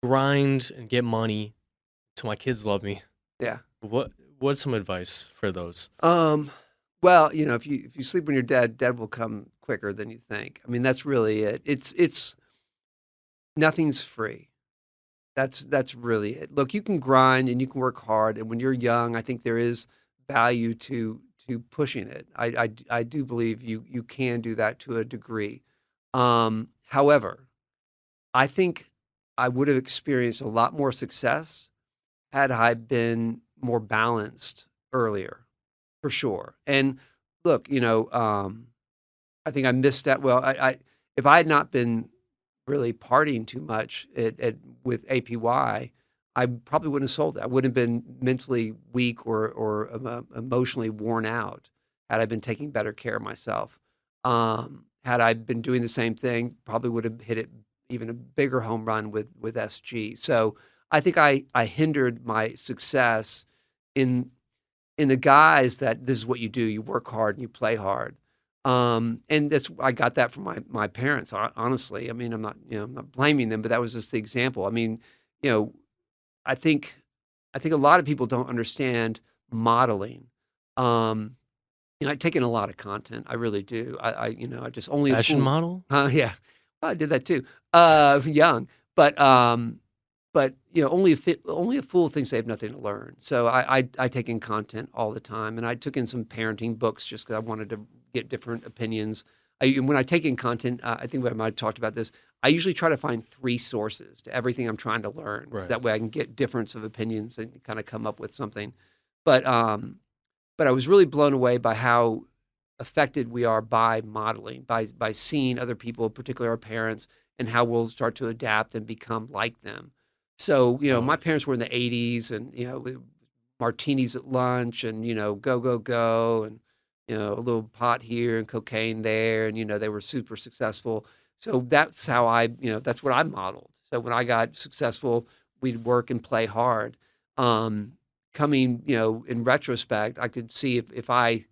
grind and get money till my kids love me? Yeah. What's some advice for those? Um, well, if you sleep when you're dead, dead will come quicker than you think. I mean, that's really it. It's nothing's free. That's really it. Look, you can grind and you can work hard, and when you're young, I think there is value to pushing it. I do believe you can do that to a degree. However, I think I would have experienced a lot more success had I been more balanced earlier, for sure. And look, I think I missed that. Well, if I had not been really partying too much with APY, I probably wouldn't have sold it. I wouldn't have been mentally weak or emotionally worn out had I been taking better care of myself. Had I been doing the same thing, probably would have hit it even a bigger home run with SG. So I think I hindered my success in in the guise that this is what you do. You work hard and you play hard. And I got that from my parents. Honestly, I mean, I'm not blaming them, but that was just the example. I mean, you know, I think a lot of people don't understand modeling. Um, I take in a lot of content. I really do. I just only a Fashion fool. model? Yeah, well, I did that too. Young, but only a fool thinks they have nothing to learn. So I take in content all the time, and I took in some parenting books just because I wanted to get different opinions. When I take in content, I think we might have talked about this. I usually try to find 3 sources to everything I'm trying to learn. Right. That way I can get difference of opinions and kind of come up with something. But I was really blown away by how affected we are by modeling, by seeing other people, particularly our parents, and how we'll start to adapt and become like them. So, my parents were in the 80s and, martinis at lunch and, go, go, go, and, a little pot here and cocaine there. And, they were super successful. So that's how that's what I modeled. So when I got successful, we'd work and play hard. Coming, in retrospect, I could see if I'd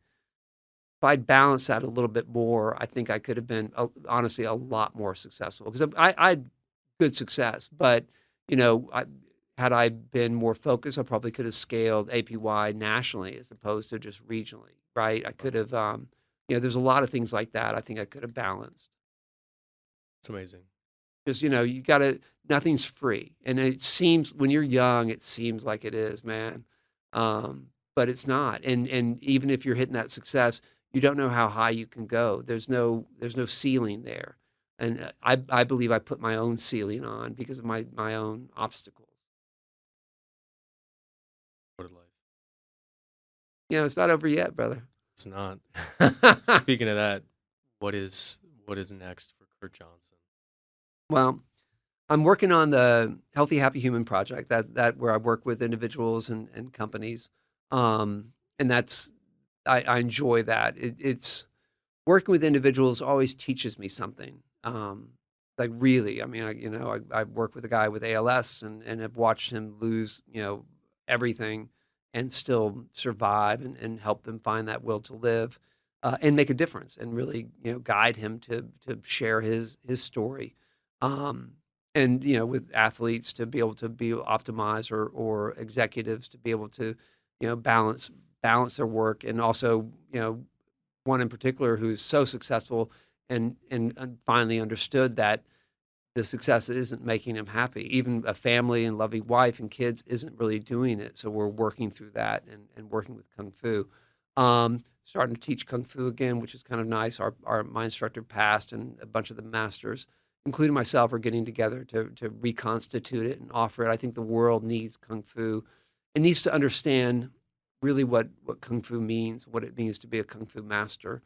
balanced that a little bit more, I think I could have been honestly a lot more successful because I had good success, but had I been more focused, I probably could have scaled APY nationally as opposed to just regionally, right? I could have, there's a lot of things like that. I think I could have balanced. It's amazing. Because, you got to, nothing's free. And it seems, when you're young, it seems like it is, man. But it's not. And even if you're hitting that success, you don't know how high you can go. There's no ceiling there. And I believe I put my own ceiling on because of my own obstacles. What a life. It's not over yet, brother. It's not. Speaking of that, what is next for Kurt Johnsen? Well, I'm working on the Healthy, Happy Human project, that where I work with individuals and companies. And that's, I enjoy that. It's working with individuals always teaches me something. Like really, I mean, I work with a guy with ALS and have watched him lose, everything and still survive and help them find that will to live, and make a difference and really, guide him to share his story. And, with athletes to be able to be optimized or executives to be able to, balance their work. And also, one in particular who's so successful and finally understood that the success isn't making him happy. Even a family and loving wife and kids isn't really doing it. So we're working through that and working with Kung Fu. Starting to teach Kung Fu again, which is kind of nice. My instructor passed and a bunch of the masters, including myself, are getting together to reconstitute it and offer it. I think the world needs Kung Fu. It needs to understand really what Kung Fu means, what it means to be a Kung Fu master.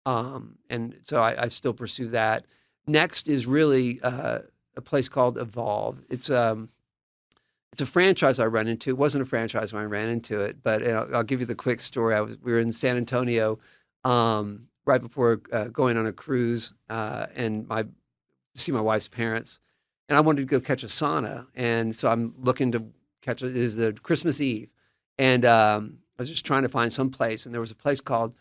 And so I still pursue that. Next is really a place called Evolve. It's a franchise I ran into. It wasn't a franchise when I ran into it, but I'll give you the quick story. We were in San Antonio right before going on a cruise, and to see my wife's parents, and I wanted to go catch a sauna, and so I'm looking to catch it. It is the Christmas Eve, and I was just trying to find some place, and there was a place called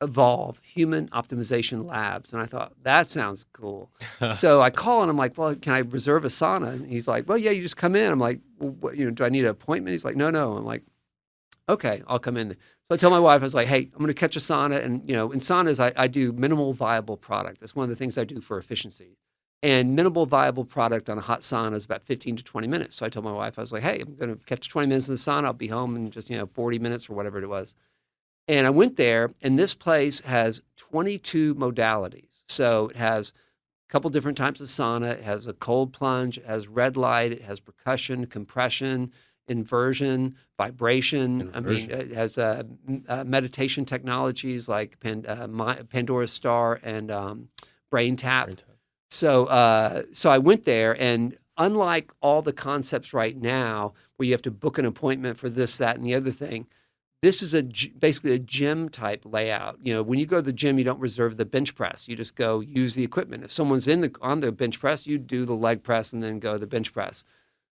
Evolve Human Optimization Labs, and I thought that sounds cool. So I call and I'm like, well, can I reserve a sauna? And he's like, well, yeah, you just come in. I'm like, well, what, do I need an appointment? He's like, no. I'm like, okay, I'll come in. So I tell my wife, I was like, hey, I'm going to catch a sauna, and in saunas I do minimal viable product. That's one of the things I do for efficiency. And minimal viable product on a hot sauna is about 15 to 20 minutes. So I told my wife, I was like, hey, I'm going to catch 20 minutes in the sauna. I'll be home in just 40 minutes or whatever it was. And I went there, and this place has 22 modalities. So it has a couple different types of sauna. It has a cold plunge. It has red light. It has percussion, compression, inversion, vibration. I mean, it has meditation technologies like Pandora Star and Brain Tap. So I went there, and unlike all the concepts right now where you have to book an appointment for this, that, and the other thing, this is basically a gym type layout. When you go to the gym, you don't reserve the bench press. You just go use the equipment. If someone's on the bench press, you do the leg press and then go to the bench press.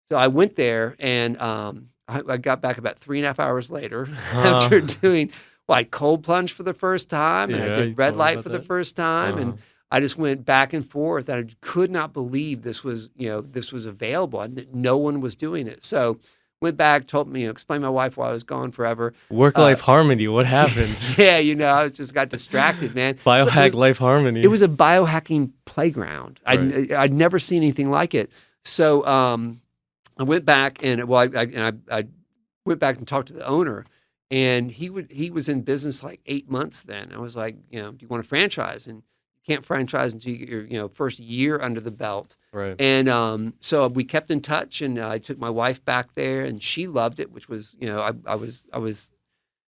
So I went there, and I got back about 3.5 hours later after doing cold plunge for the first time, and I did red light for the first time, and I just went back and forth, and I could not believe this was available, and that no one was doing it. So Went back, told me, explained to my wife why I was gone forever. Work-life harmony, what happened? Yeah, I just got distracted, man. Biohack life harmony. It was a biohacking playground. Right. I'd never seen anything like it. So I went back and I went back and talked to the owner, and he was in business like 8 months then. I was like, do you want a franchise? And you can't franchise until you get your first year under the belt. Right. And so we kept in touch, and I took my wife back there, and she loved it, which was I was.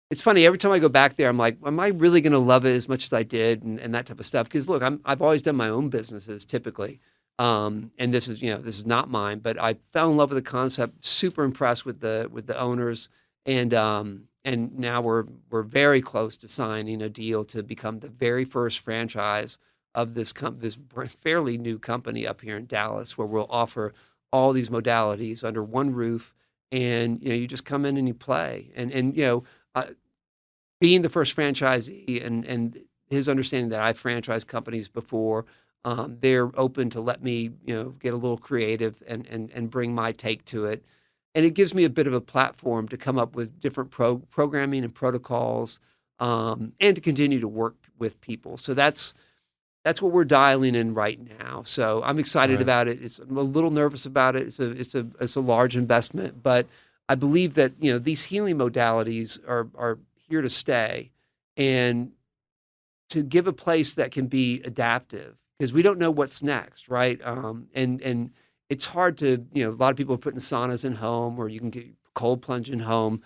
It's funny, every time I go back there, I'm like, am I really going to love it as much as I did, and that type of stuff? Because look, I've always done my own businesses typically, and this is not mine, but I fell in love with the concept. Super impressed with the owners, and now we're very close to signing a deal to become the very first franchise of this fairly new company up here in Dallas, where we'll offer all these modalities under one roof, and you just come in and you play, and being the first franchisee and his understanding that I've franchised companies before, they're open to let me, get a little creative and bring my take to it. And it gives me a bit of a platform to come up with different programming and protocols, and to continue to work with people. So that's what we're dialing in right now. So I'm excited about it. I'm a little nervous about it. It's a large investment, but I believe that, these healing modalities are here to stay, and to give a place that can be adaptive, because we don't know what's next, right? And it's hard to, a lot of people are putting saunas in home, or you can get cold plunge in home,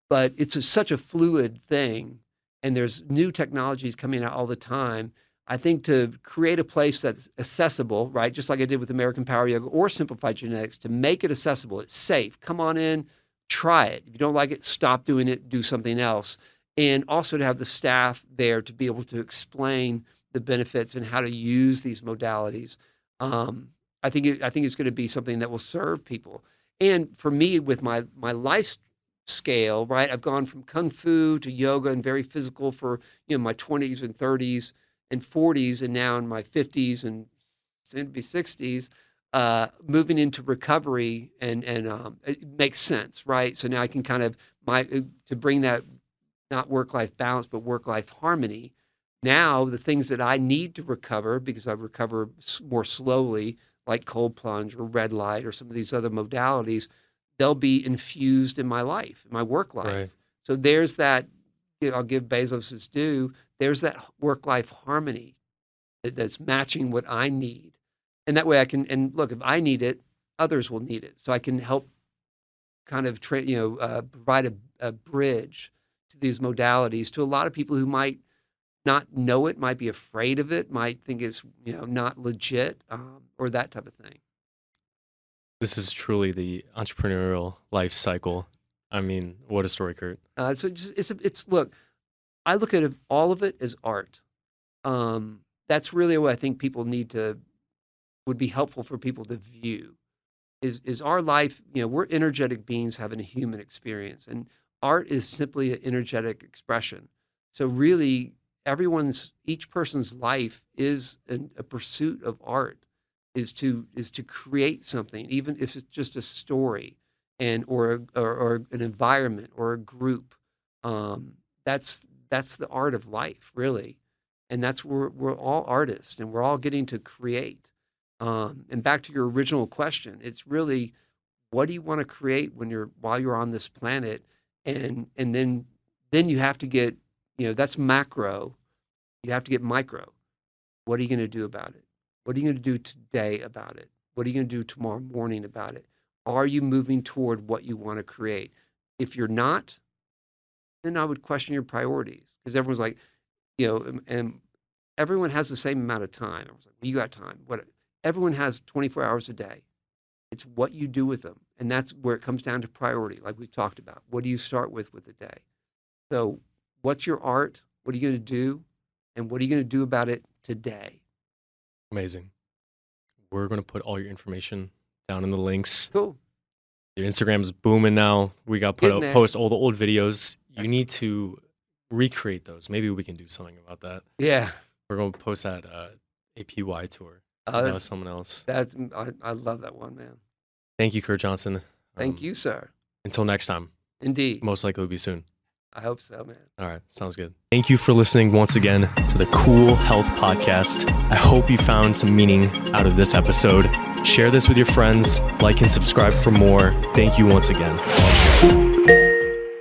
but it's such a fluid thing, and there's new technologies coming out all the time. I think to create a place that's accessible, right, just like I did with American Power Yoga or Simplified Genetics, to make it accessible, it's safe. Come on in, try it. If you don't like it, stop doing it, do something else. And also to have the staff there to be able to explain the benefits and how to use these modalities. I think it's going to be something that will serve people. And for me, with my life scale, right, I've gone from kung fu to yoga and very physical for my 20s and 30s and 40s, and now in my 50s and soon to be 60s, moving into recovery, and it makes sense, right? So now I can kind of to bring that, not work-life balance, but work-life harmony. Now the things that I need to recover, because I recover more slowly, like cold plunge or red light or some of these other modalities, they'll be infused in my life, in my work life. Right. So there's that. I'll give Bezos his due. There's that work-life harmony that's matching what I need. And that way I can, and look, if I need it, others will need it. So I can help kind of provide a bridge to these modalities to a lot of people who might not know it, might be afraid of it, might think it's not legit, or that type of thing. This is truly the entrepreneurial life cycle. I mean, what a story, Kurt. So look, I look at all of it as art. That's really what I think people would be helpful for people to view. Is our life, we're energetic beings having a human experience, and art is simply an energetic expression. So really, each person's life is a pursuit of art, is to create something, even if it's just a story, or an environment or a group. That's the art of life, really, and that's where we're all artists, and we're all getting to create. And back to your original question, it's really, what do you want to create while you're on this planet, and then you have to get, that's macro. You have to get micro. What are you going to do about it? What are you going to do today about it? What are you going to do tomorrow morning about it? Are you moving toward what you want to create? If you're not, then I would question your priorities, because everyone's like, and everyone has the same amount of time. I was like, well, you got time. Everyone has 24 hours a day. It's what you do with them. And that's where it comes down to priority, like we've talked about. What do you start with the day? So what's your art? What are you going to do? And what are you going to do about it today? Amazing. We're going to put all your information down in the links. Cool. Your Instagram's booming now. We got post all the old videos. Excellent. You need to recreate those. Maybe we can do something about that. Yeah. We're going to post that APY tour. That was someone else. I love that one, man. Thank you, Kurt Johnsen. Thank you, sir. Until next time. Indeed. Most likely will be soon. I hope so, man. All right. Sounds good. Thank you for listening once again to the Kool Health Podcast. I hope you found some meaning out of this episode. Share this with your friends. Like and subscribe for more. Thank you once again.